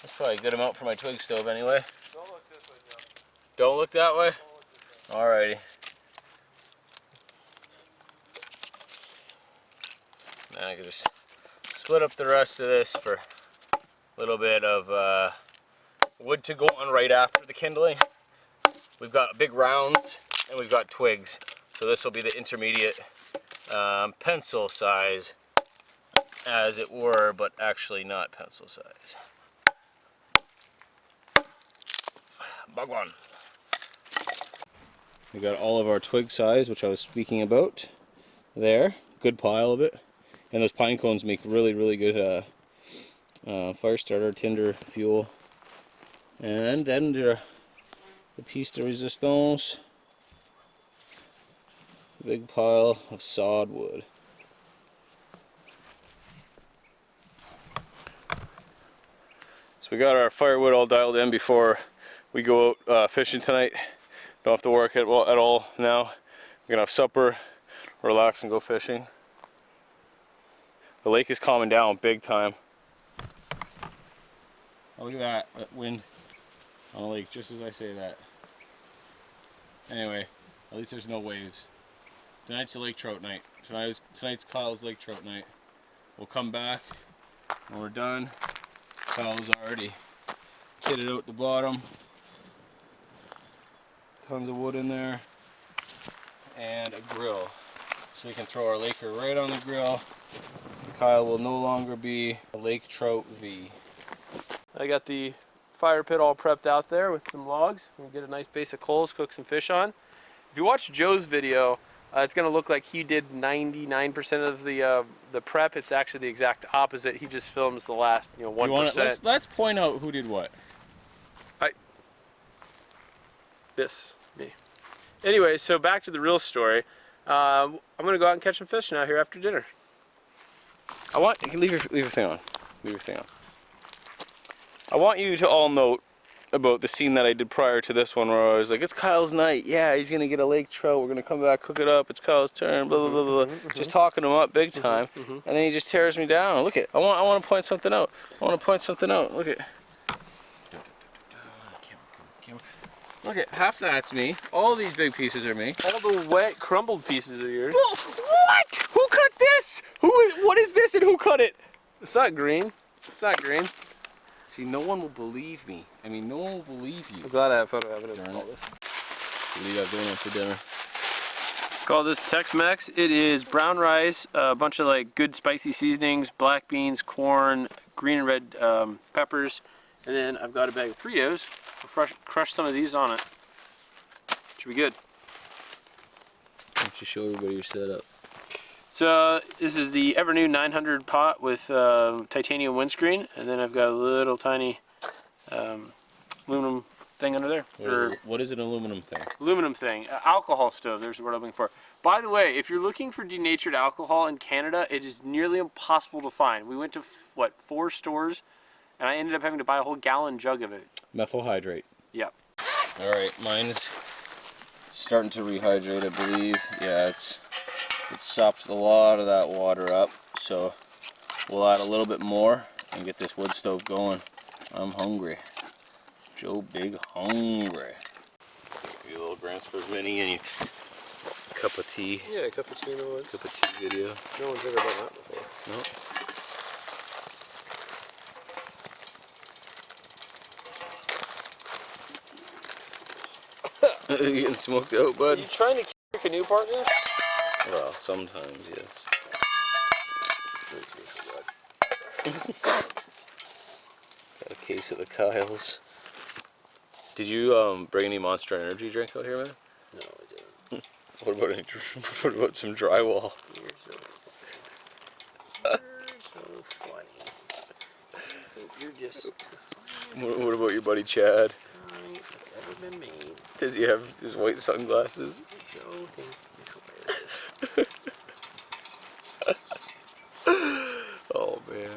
that's probably a good amount for my twig stove anyway. Don't look this way, Joe. Don't look that way? Alrighty. Now I can just split up the rest of this for a little bit of wood to go on right after the kindling. We've got big rounds and we've got twigs. So this will be the intermediate pencil size, as it were, but actually not pencil size. Bhagwan. We got all of our twig size, which I was speaking about there. Good pile of it. And those pine cones make really, really good fire starter, tinder, fuel. And then the piece de resistance. Big pile of sawed wood. So we got our firewood all dialed in before we go out fishing tonight. Don't have to work at all now. We're gonna have supper, relax, and go fishing. The lake is calming down big time. Oh, look at that wind on the lake, just as I say that. Anyway, at least there's no waves. Tonight's the lake trout night. Tonight's Kyle's lake trout night. We'll come back when we're done. Kyle's already kitted out the bottom. Tons of wood in there. And a grill. So we can throw our laker right on the grill. Kyle will no longer be a lake trout V. I got the fire pit all prepped out there with some logs. We can get a nice base of coals, cook some fish on. If you watch Joe's video, it's going to look like he did 99% of the prep. It's actually the exact opposite. He just films the last 1%. Let's point out who did what. Me. Anyway, so back to the real story. I'm going to go out and catch some fish now here after dinner. Leave your thing on. Leave your thing on. I want you to all note about the scene that I did prior to this one, where I was like, it's Kyle's night. Yeah, he's gonna get a lake trout. We're gonna come back, cook it up. It's Kyle's turn. Blah blah blah blah. Just talking him up big time, and then he just tears me down. Look at. I want to point something out. Look at. Look at, half that's me. All these big pieces are me. All the wet, crumbled pieces are yours. Whoa, what? Who cut this? What is this and who cut it? It's not green. It's not green. See, no one will believe me. I mean, no one will believe you. I'm glad I have photo evidence of all this. What do you got going on for dinner? Call this Tex-Mex. It is brown rice, a bunch of like good spicy seasonings, black beans, corn, green and red peppers, and then I've got a bag of Fritos. We'll crush some of these on it. Should be good. Why don't you show everybody your setup? So this is the ever new 900 pot with titanium windscreen, and then I've got a little tiny aluminum thing under there. What is an aluminum thing? Aluminum thing. Alcohol stove, there's the word I'm looking for. By the way, if you're looking for denatured alcohol in Canada, it is nearly impossible to find. We went to, 4 stores, and I ended up having to buy a whole gallon jug of it. Methyl hydrate. Yep. Alright, mine's starting to rehydrate, I believe. Yeah, it's sopped a lot of that water up, so we'll add a little bit more and get this wood stove going. I'm hungry. Joe Big hungry. Give you a little Gransford's mini and you cup of tea. Yeah, a cup of tea in the woods. Cup of tea video. No one's ever done that before. No. You getting smoked out, bud? Are you trying to keep your canoe partner? Well, sometimes, yes. Got a case of the Kyles. Did you bring any Monster Energy drink out here, man? No, I didn't. What about some drywall? You're so funny. You're so funny. You're just the funniest What about your buddy Chad? guy that's ever been made. Does he have his white sunglasses? Joe thinks he's hilarious. Oh, man.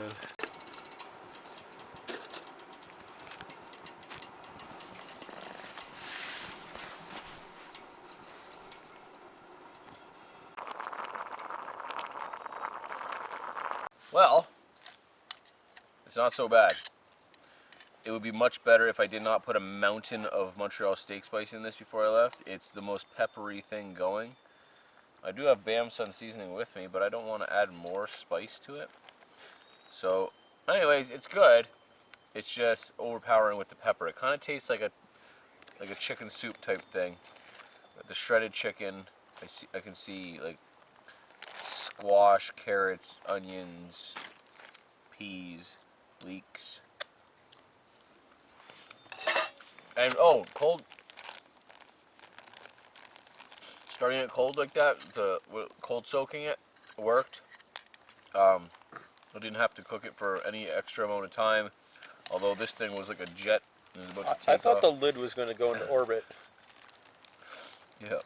Well, it's not so bad. It would be much better if I did not put a mountain of Montreal steak spice in this before I left. It's the most peppery thing going. I do have Bam Sun seasoning with me, but I don't want to add more spice to it. So, anyways, it's good. It's just overpowering with the pepper. It kind of tastes like a chicken soup type thing. The shredded chicken, I can see like squash, carrots, onions, peas, leeks. And oh, cold. Starting it cold like that, cold soaking it worked. I didn't have to cook it for any extra amount of time. Although this thing was like a jet. It was about to take I thought off. the lid was going to go into orbit. Yeah.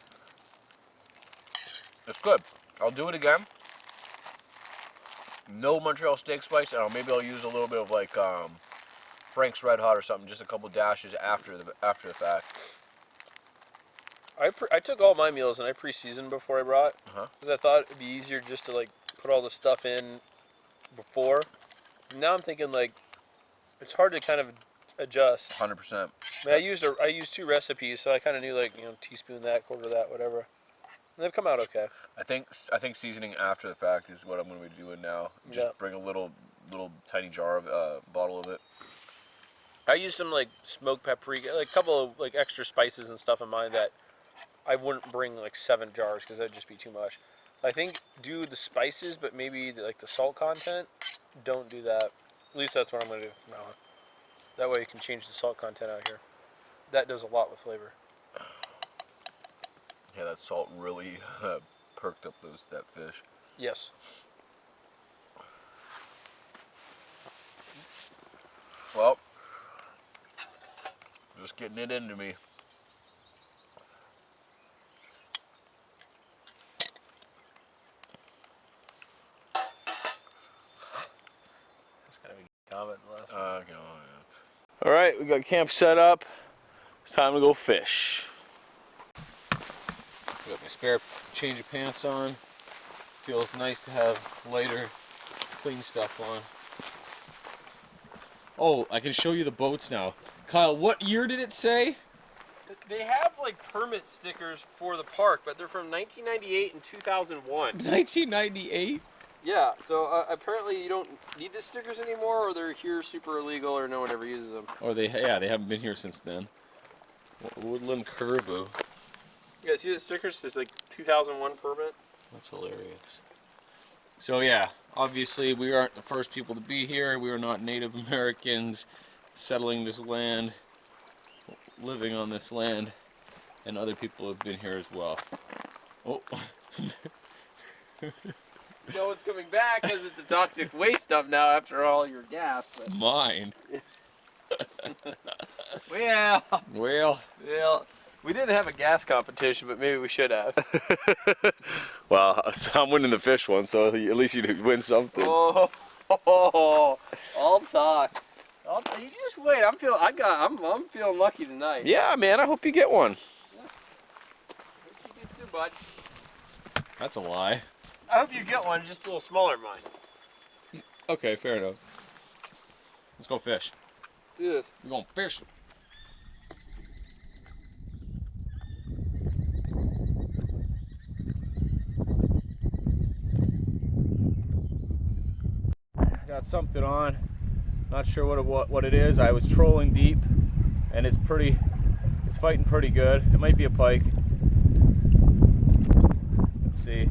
It's good. I'll do it again. No Montreal steak spice, and maybe I'll use a little bit of like Frank's Red Hot or something, just a couple dashes after the fact. I took all my meals and I pre-seasoned before I brought, because I thought it'd be easier just to like put all the stuff in before. Now I'm thinking like it's hard to kind of adjust. 100%. I mean, I used 2 recipes, so I kind of knew like teaspoon that, quarter that, whatever. And they've come out okay. I think seasoning after the fact is what I'm going to be doing now. Just bring a little tiny jar of bottle of it. I used some like smoked paprika, like a couple of like extra spices and stuff in mine that I wouldn't bring like 7 jars because that'd just be too much. I think do the spices, but maybe like the salt content. Don't do that. At least that's what I'm going to do from now on. That way you can change the salt content out here. That does a lot with flavor. Yeah, that salt really perked up that fish. Yes. Well, just getting it into me. That's gotta be comment the last one. Go on, yeah. All right, we got camp set up. It's time to go fish. Got my spare change of pants on. Feels nice to have lighter, clean stuff on. Oh, I can show you the boats now. Kyle, what year did it say? They have like permit stickers for the park, but they're from 1998 and 2001. 1998? Yeah, so apparently you don't need the stickers anymore, or they're here super illegal, or no one ever uses them. Or they haven't been here since then. Woodland Curlew. You guys see the stickers? It's like 2001 permit. That's hilarious. So yeah, obviously we aren't the first people to be here. We are not Native Americans settling this land, living on this land, and other people have been here as well. Oh. No one's coming back because it's a toxic waste dump now after all your gas. But... Mine. Well, we didn't have a gas competition, but maybe we should have. Well, I'm winning the fish one, so at least you win something. Oh, I'll talk. You just wait. I'm feeling lucky tonight. Yeah, man, I hope you get one. Yeah. You did too, bud. That's a lie. I hope you get one, just a little smaller than mine. Okay, fair enough. Let's go fish. Let's do this. We're going fishing. Got something on. Not sure what it is. I was trolling deep, and it's fighting pretty good. It might be a pike. Let's see.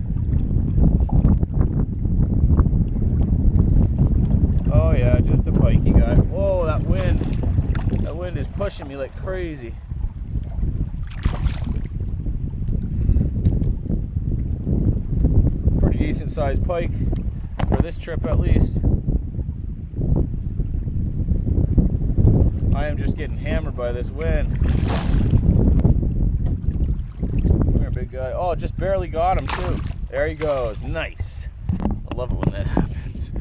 Oh yeah, just a pikey guy. Whoa, that wind is pushing me like crazy. Pretty decent sized pike for this trip at least. I am just getting hammered by this wind. Come here, big guy. Oh, just barely got him too. There he goes. Nice. I love it when that happens.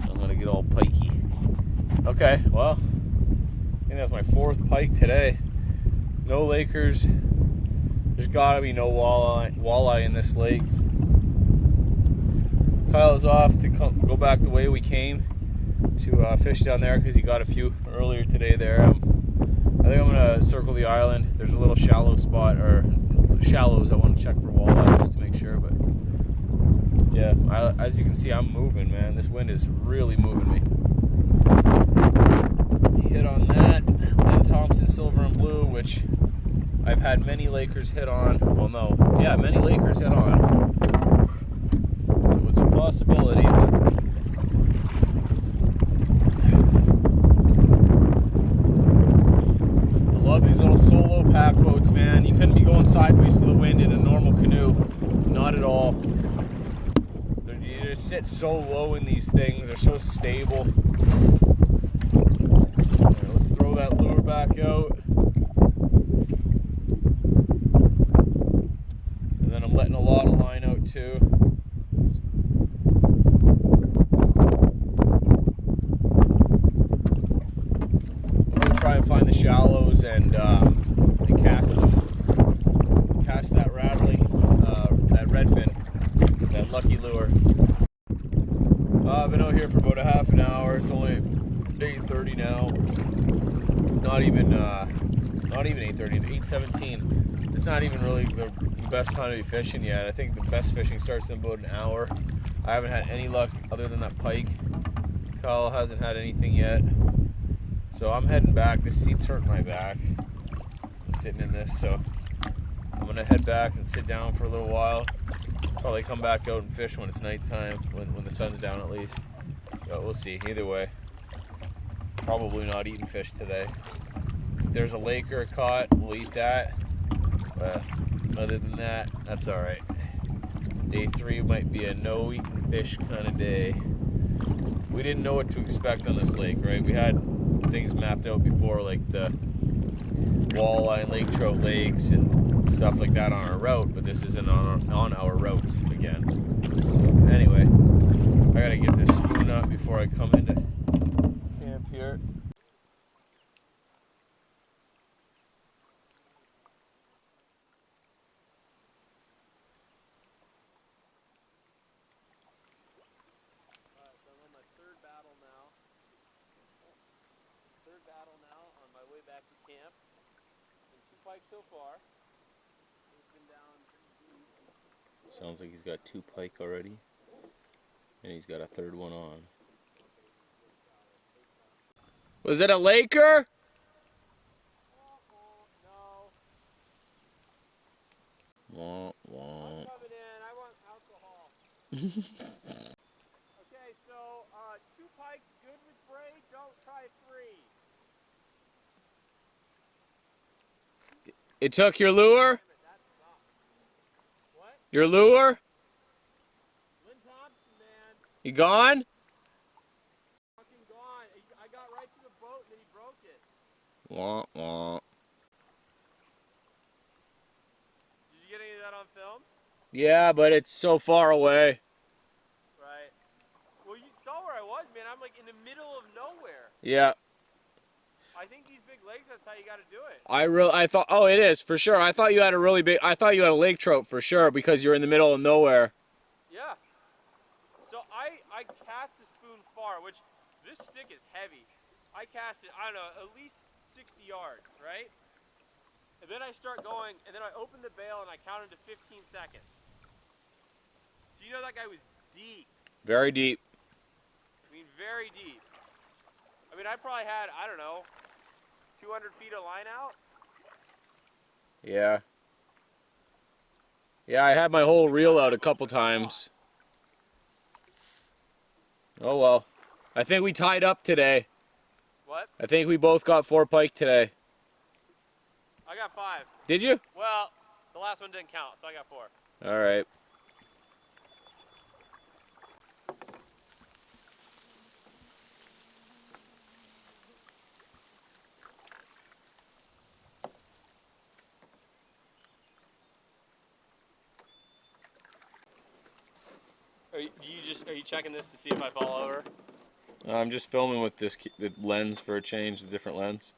I'm gonna get all pikey. Okay, well, I think that's my fourth pike today. No Lakers. There's gotta be no walleye in this lake. Kyle is off to go back the way we came to fish down there because he got a few earlier today there. I think I'm gonna circle the island. There's a little shallow spot, or shallows I want to check for walleye just to make sure, but yeah, as you can see, I'm moving, man. This wind is really moving me. He hit on that Lynn Thompson silver and blue, which I've had many Lakers hit on. Well, no, yeah, many Lakers hit on. So it's a possibility. I love these little solo pack boats, man. You couldn't be going sideways to the wind in a normal canoe. Not at all. You just sit so low in these things. They're so stable. Right, let's throw that lure back out. And then I'm letting a lot of line out too. I'm gonna try and find the shallows and cast that rattling, that redfin, that lucky lure. I've been out here for about a half an hour. It's only 8:30 now. It's not even 8:30. 8:17. It's not even really the best time to be fishing yet. I think the best fishing starts in about an hour. I haven't had any luck other than that pike. Kyle hasn't had anything yet. So I'm heading back. This seat's hurting my back, sitting in this, so I'm gonna head back and sit down for a little while. Probably come back out and fish when it's nighttime, when the sun's down at least. But we'll see. Either way, probably not eating fish today. If there's a laker caught, we'll eat that. But other than that, that's all right. Day 3 might be a no eating fish kind of day. We didn't know what to expect on this lake, right? We had things mapped out before, like the walleye and lake trout lakes and stuff like that on our route, but this isn't on our route again. So anyway, I gotta get this spoon up before I come into camp here. Battle now on my way back to camp. And 2 pike so far. It's been down pretty deep. Sounds like he's got 2 pike already, and he's got a 3rd one on. Was it a laker? No. Wah, wah. I'm coming in. I want alcohol. Okay, so 2 pikes good with braid. Don't try 3. It took your lure? What? Your lure? Lynn Thompson, man. You gone? Fucking gone. I got right to the boat and then he broke it. Wah, wah. Did you get any of that on film? Yeah, but it's so far away. Right. Well, you saw where I was, man. I'm like in the middle of nowhere. Yeah. I think these big lakes, that's how you got to do it. I thought, oh, it is for sure. I thought you had I thought you had a lake trout for sure because you're in the middle of nowhere. Yeah. So I cast the spoon far, which this stick is heavy. I cast it, I don't know, at least 60 yards, right? And then I start going, and then I open the bail and I count into 15 seconds. So you know that guy was deep. Very deep. I mean, very deep. I mean, I probably had, I don't know, 200 feet of line out. Yeah. Yeah, I had my whole reel out a couple times. Oh well. I think we tied up today. What? I think we both got 4 pike today. I got 5. Did you? Well, the last one didn't count, so I got 4. All right. Are you checking this to see if I fall over? I'm just filming with the lens for a change, the different lens.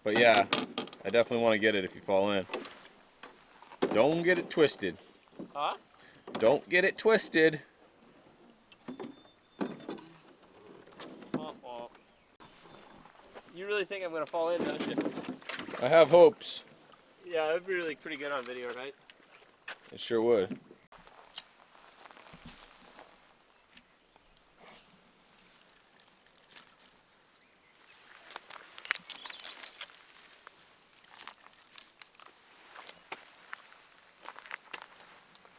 But yeah, I definitely want to get it if you fall in. Don't get it twisted. Huh? Don't get it twisted. Oh. You really think I'm gonna fall in, don't you? I have hopes. Yeah, it would be really pretty good on video, right? It sure would.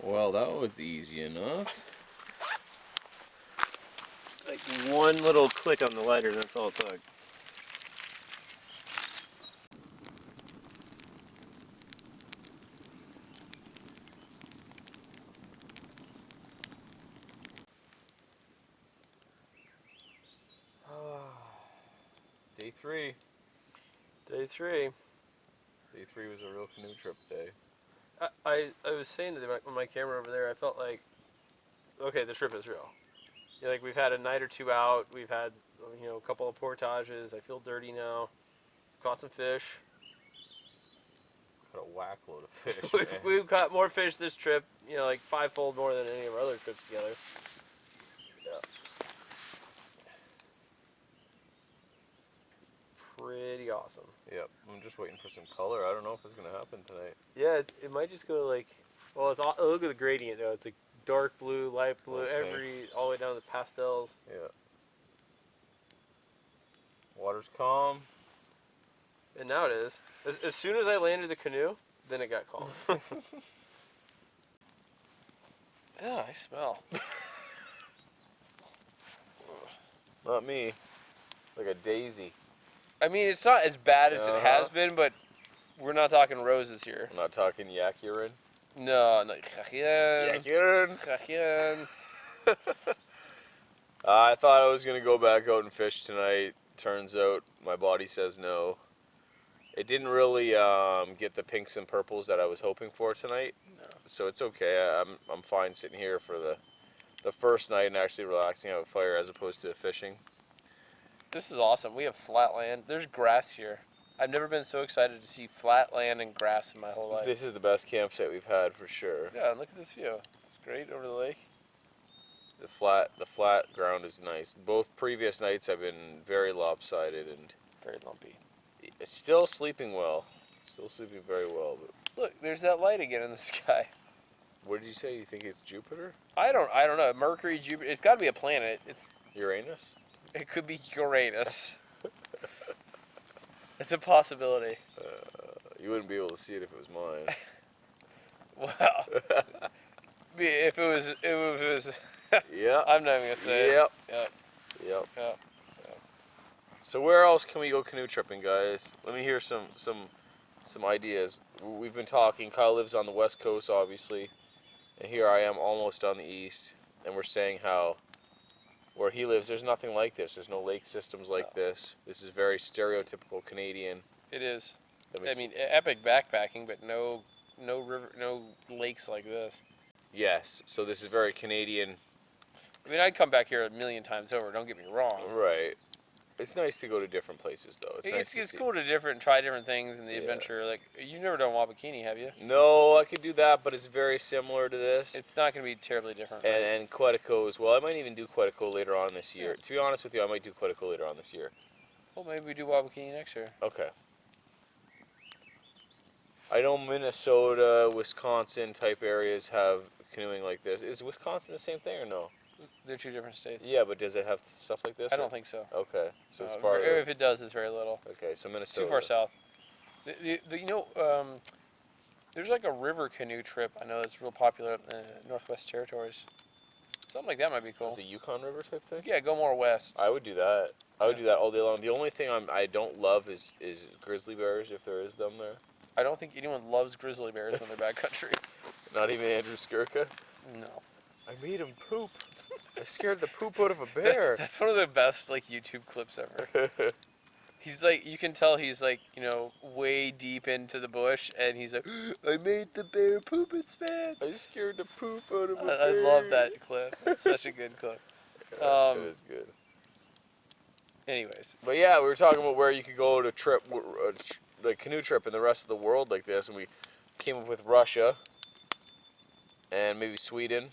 Well, that was easy enough. Like one little click on the lighter, that's all it took. Day 3. Day 3. Day 3 was a real canoe trip day. I was saying to my camera over there, I felt like, okay, the trip is real. Yeah, like we've had a night or 2 out, we've had, you know, a couple of portages, I feel dirty now, caught some fish. Got a whack load of fish. We've caught more fish this trip, you know, like 5-fold more than any of our other trips together. Yeah. Pretty awesome. Yep, I'm just waiting for some color. I don't know if it's gonna happen tonight. Yeah, it might just go like, well, it's all, look at the gradient though. It's like dark blue, light blue, all the way down to pastels. Yeah. Water's calm. And now it is. As soon as I landed the canoe, then it got calm. Yeah, I smell. Not me. Like a daisy. I mean, it's not as bad as it has Uh-huh. been, but we're not talking roses here. I'm not talking yak urine. No. Yak urine. Chachian. I thought I was going to go back out and fish tonight. Turns out my body says no. It didn't really get the pinks and purples that I was hoping for tonight. No. So it's okay. I'm fine sitting here for the first night and actually relaxing out a fire as opposed to fishing. This is awesome. We have flat land. There's grass here. I've never been so excited to see flat land and grass in my whole life. This is the best campsite we've had for sure. Yeah, and look at this view. It's great over the lake. The flat ground is nice. Both previous nights have been very lopsided and Very lumpy. still sleeping well. Still sleeping very well. But Look, there's that light again in the sky. what did you say? You think it's Jupiter? I don't know. Mercury, Jupiter. It's got to be a planet. Uranus? It could be Uranus. It's a possibility. You wouldn't be able to see it if it was mine. Wow. If it was. Yeah. I'm not even gonna say it. Yep. Yep. Yep. Yep. So where else can we go canoe tripping, guys? Let me hear some ideas. We've been talking. Kyle lives on the west coast, obviously, and here I am, almost on the east. And we're saying how where he lives, there's nothing like this. There's no lake systems like this. This is very stereotypical Canadian. It is. Let me I see. mean, epic backpacking, but no river, no lakes like this. Yes. So this is very Canadian. I mean, I'd come back here a million times over. Don't get me wrong. Right. It's nice to go to different places, though. It's nice to It's see. cool to try different things in the Yeah. adventure. Like, you've never done Wabakini, have you? No, I could do that, but it's very similar to this. It's not going to be terribly different. Right? And Quetico as well. I might even do Quetico later on this year. Yeah. To be honest with you, I might do Quetico later on this year. Well, maybe we do Wabakini next year. Okay. I know Minnesota, Wisconsin type areas have canoeing like this. Is Wisconsin the same thing or no? They're two different states. Yeah, but does it have stuff like this? I or- don't think so. Okay, so it's If farther. it does, it's very little. Okay, so It's Minnesota. too far south. There's like a river canoe trip I know that's real popular in the Northwest Territories. Something like that might be cool. The Yukon River type thing? Yeah, go more west. I would do that. I would do that all day long. The only thing I don't love is grizzly bears, if there is them there. I don't think anyone loves grizzly bears when they're backcountry. Not even Andrew Skirka. No. I made him poop. I scared the poop out of a bear. That's one of the best like YouTube clips ever. He's like, you can tell he's like, way deep into the bush, and he's like, I made the bear poop its pants. I scared the poop out of a I bear. love that clip. It's such a good clip. It is good. Anyways, But yeah, we were talking about where you could go to trip, like canoe trip in the rest of the world like this, and we came up with Russia and maybe Sweden.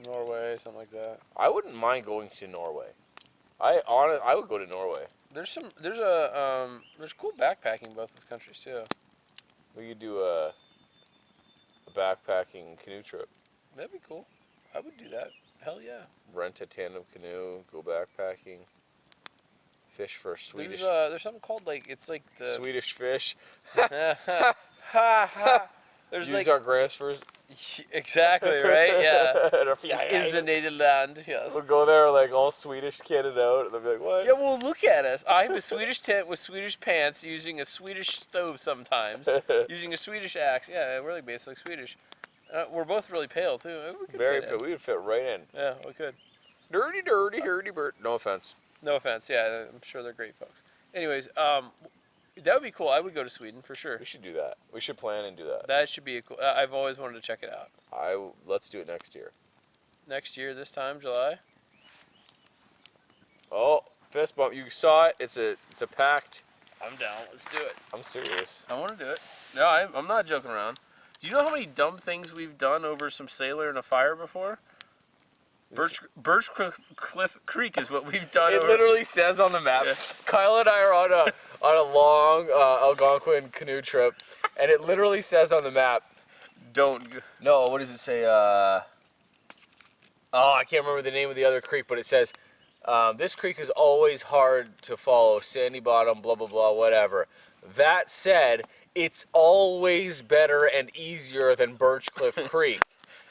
Norway, something like that. I wouldn't mind going to Norway. I would go to Norway. There's cool backpacking in both those countries too. We could do a backpacking canoe trip. That'd be cool. I would do that. Hell yeah. Rent a tandem canoe, go backpacking, fish for Swedish There's something called like it's like the Swedish fish. ha ha. There's Use like our grassfurs. exactly right. Yeah. Is the Nederland, yes. We'll go there like all Swedish kitted out, and they'll be like, "What?" Yeah, well, look at us. I'm a Swedish tent with Swedish pants, using a Swedish stove sometimes, using a Swedish axe. Yeah, we're like basically Swedish. We're both really pale too. We could Very, fit in. we would fit right in. Yeah, we could. Dirty, hurdy bird. No offense. No offense. Yeah, I'm sure they're great folks. Anyways, that would be cool. I would go to Sweden for sure. We should do that. We should plan and do that. That should be a cool. I've always wanted to check it out. Let's do it next year. Next year, this time, July. Oh, fist bump. You saw it. It's a pact. I'm down. Let's do it. I'm serious. I want to do it. No, I'm not joking around. Do you know how many dumb things we've done over some sailor and a fire before? Birch Cliff Creek is what we've done. It literally says on the map. Yeah. Kyle and I are on a long Algonquin canoe trip, and it literally says on the map. Don't. No, what does it say? I can't remember the name of the other creek, but it says this creek is always hard to follow. Sandy bottom, blah blah blah, whatever. That said, it's always better and easier than Birch Cliff Creek.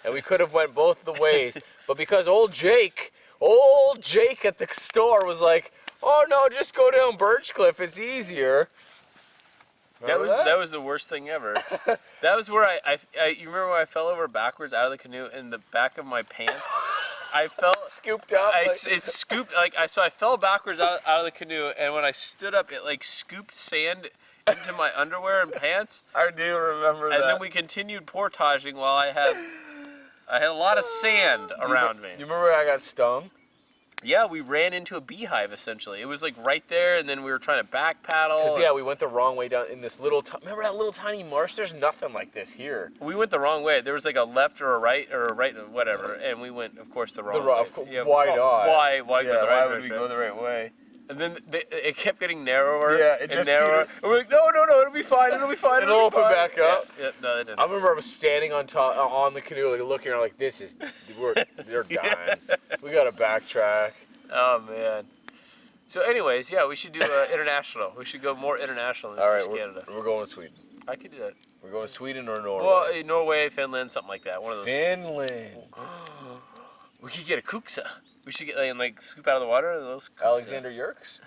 And we could have went both the ways, but because old Jake at the store was like, Oh no, just go down Birch Cliff. It's easier. That was the worst thing ever. That was where you remember when I fell over backwards out of the canoe in the back of my pants? I felt scooped up. It scooped so I fell backwards out of the canoe, and when I stood up, it like scooped sand into my underwear and pants. I do remember that. And then we continued portaging while I had a lot of sand around me. Do you remember I got stung? Yeah, we ran into a beehive essentially. It was like right there, and then we were trying to back paddle. Because yeah, we went the wrong way down in this little. Remember that little tiny marsh? There's nothing like this here. We went the wrong way. There was like a left or a right whatever, and we went, of course, the wrong way. Yeah, why not? Why yeah, go the right why would direction? we go the right way? And then it kept getting narrower. Yeah, it and just narrower. And we're like, no, it'll be fine. It'll be fine. It'll open back up. Yeah, no, it didn't. I remember I was standing on top on the canoe, like looking around, like they're dying. We gotta backtrack. Oh man. So, anyways, yeah, we should do international. We should go more international than just Canada. We're going to Sweden. I could do that. We're going to Sweden or Norway. Well, Norway, Finland, something like that. One of those. Finland. We could get a kuksa. We should get like scoop out of the water and those. Kuksa. Alexander Yerkes.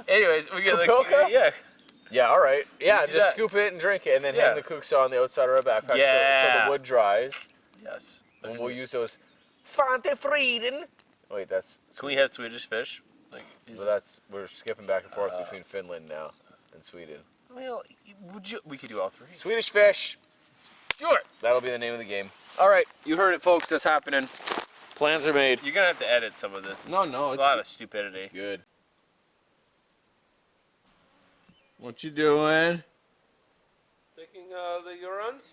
Anyways, we get like Kupilka? Yeah, all right. Yeah, do just that. scoop it and drink it, and then hang the kuksa on the outside of our backpack so the wood dries. Yes. And we'll use those Svante Frieden. Wait, that's. Can we have Swedish fish? Like, So we're skipping back and forth between Finland now and Sweden. Well, we could do all three. Swedish fish. Sure. That'll be the name of the game. All right, you heard it, folks. That's happening. Plans are made. You're gonna have to edit some of this. No, It's it's a lot good. of stupidity. It's good. What you doing? Taking the Urons.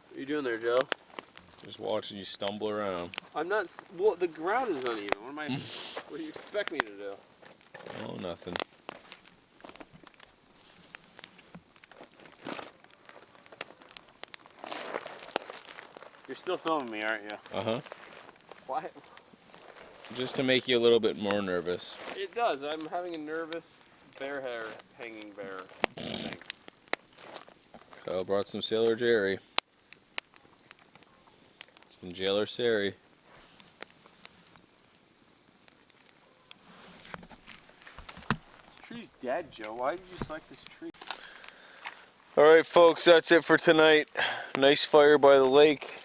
What are you doing there, Joe? Just watching you stumble around. I'm not. Well, the ground is uneven. What am I? What do you expect me to do? Oh, nothing. You're still filming me, aren't you? Uh-huh. Why? Just to make you a little bit more nervous. It does. I'm having a nervous bear hair hanging bear. Thing. Kyle brought some Sailor Jerry. Some Jailer Sari. This tree's dead, Joe. Why did you select this tree? Alright, folks, that's it for tonight. Nice fire by the lake.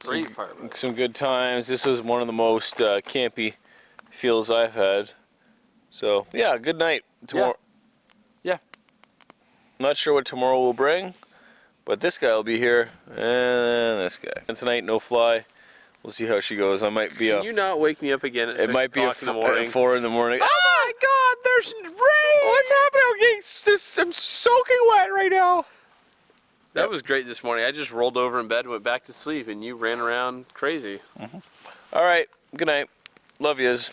Great fire. Some good times. This was one of the most campy feels I've had. So, yeah, good night. Tomorrow. Yeah. Not sure what tomorrow will bring, but this guy will be here, and this guy. And tonight, no fly. We'll see how she goes. I might be Can you not wake me up again at 6 It might be o'clock in the morning? at 4 in the morning. Oh my God! There's rain. What's happening? I'm soaking wet right now. That was great this morning. I just rolled over in bed and went back to sleep, and you ran around crazy. All right. Good night. Love yous.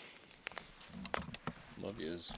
Love yous.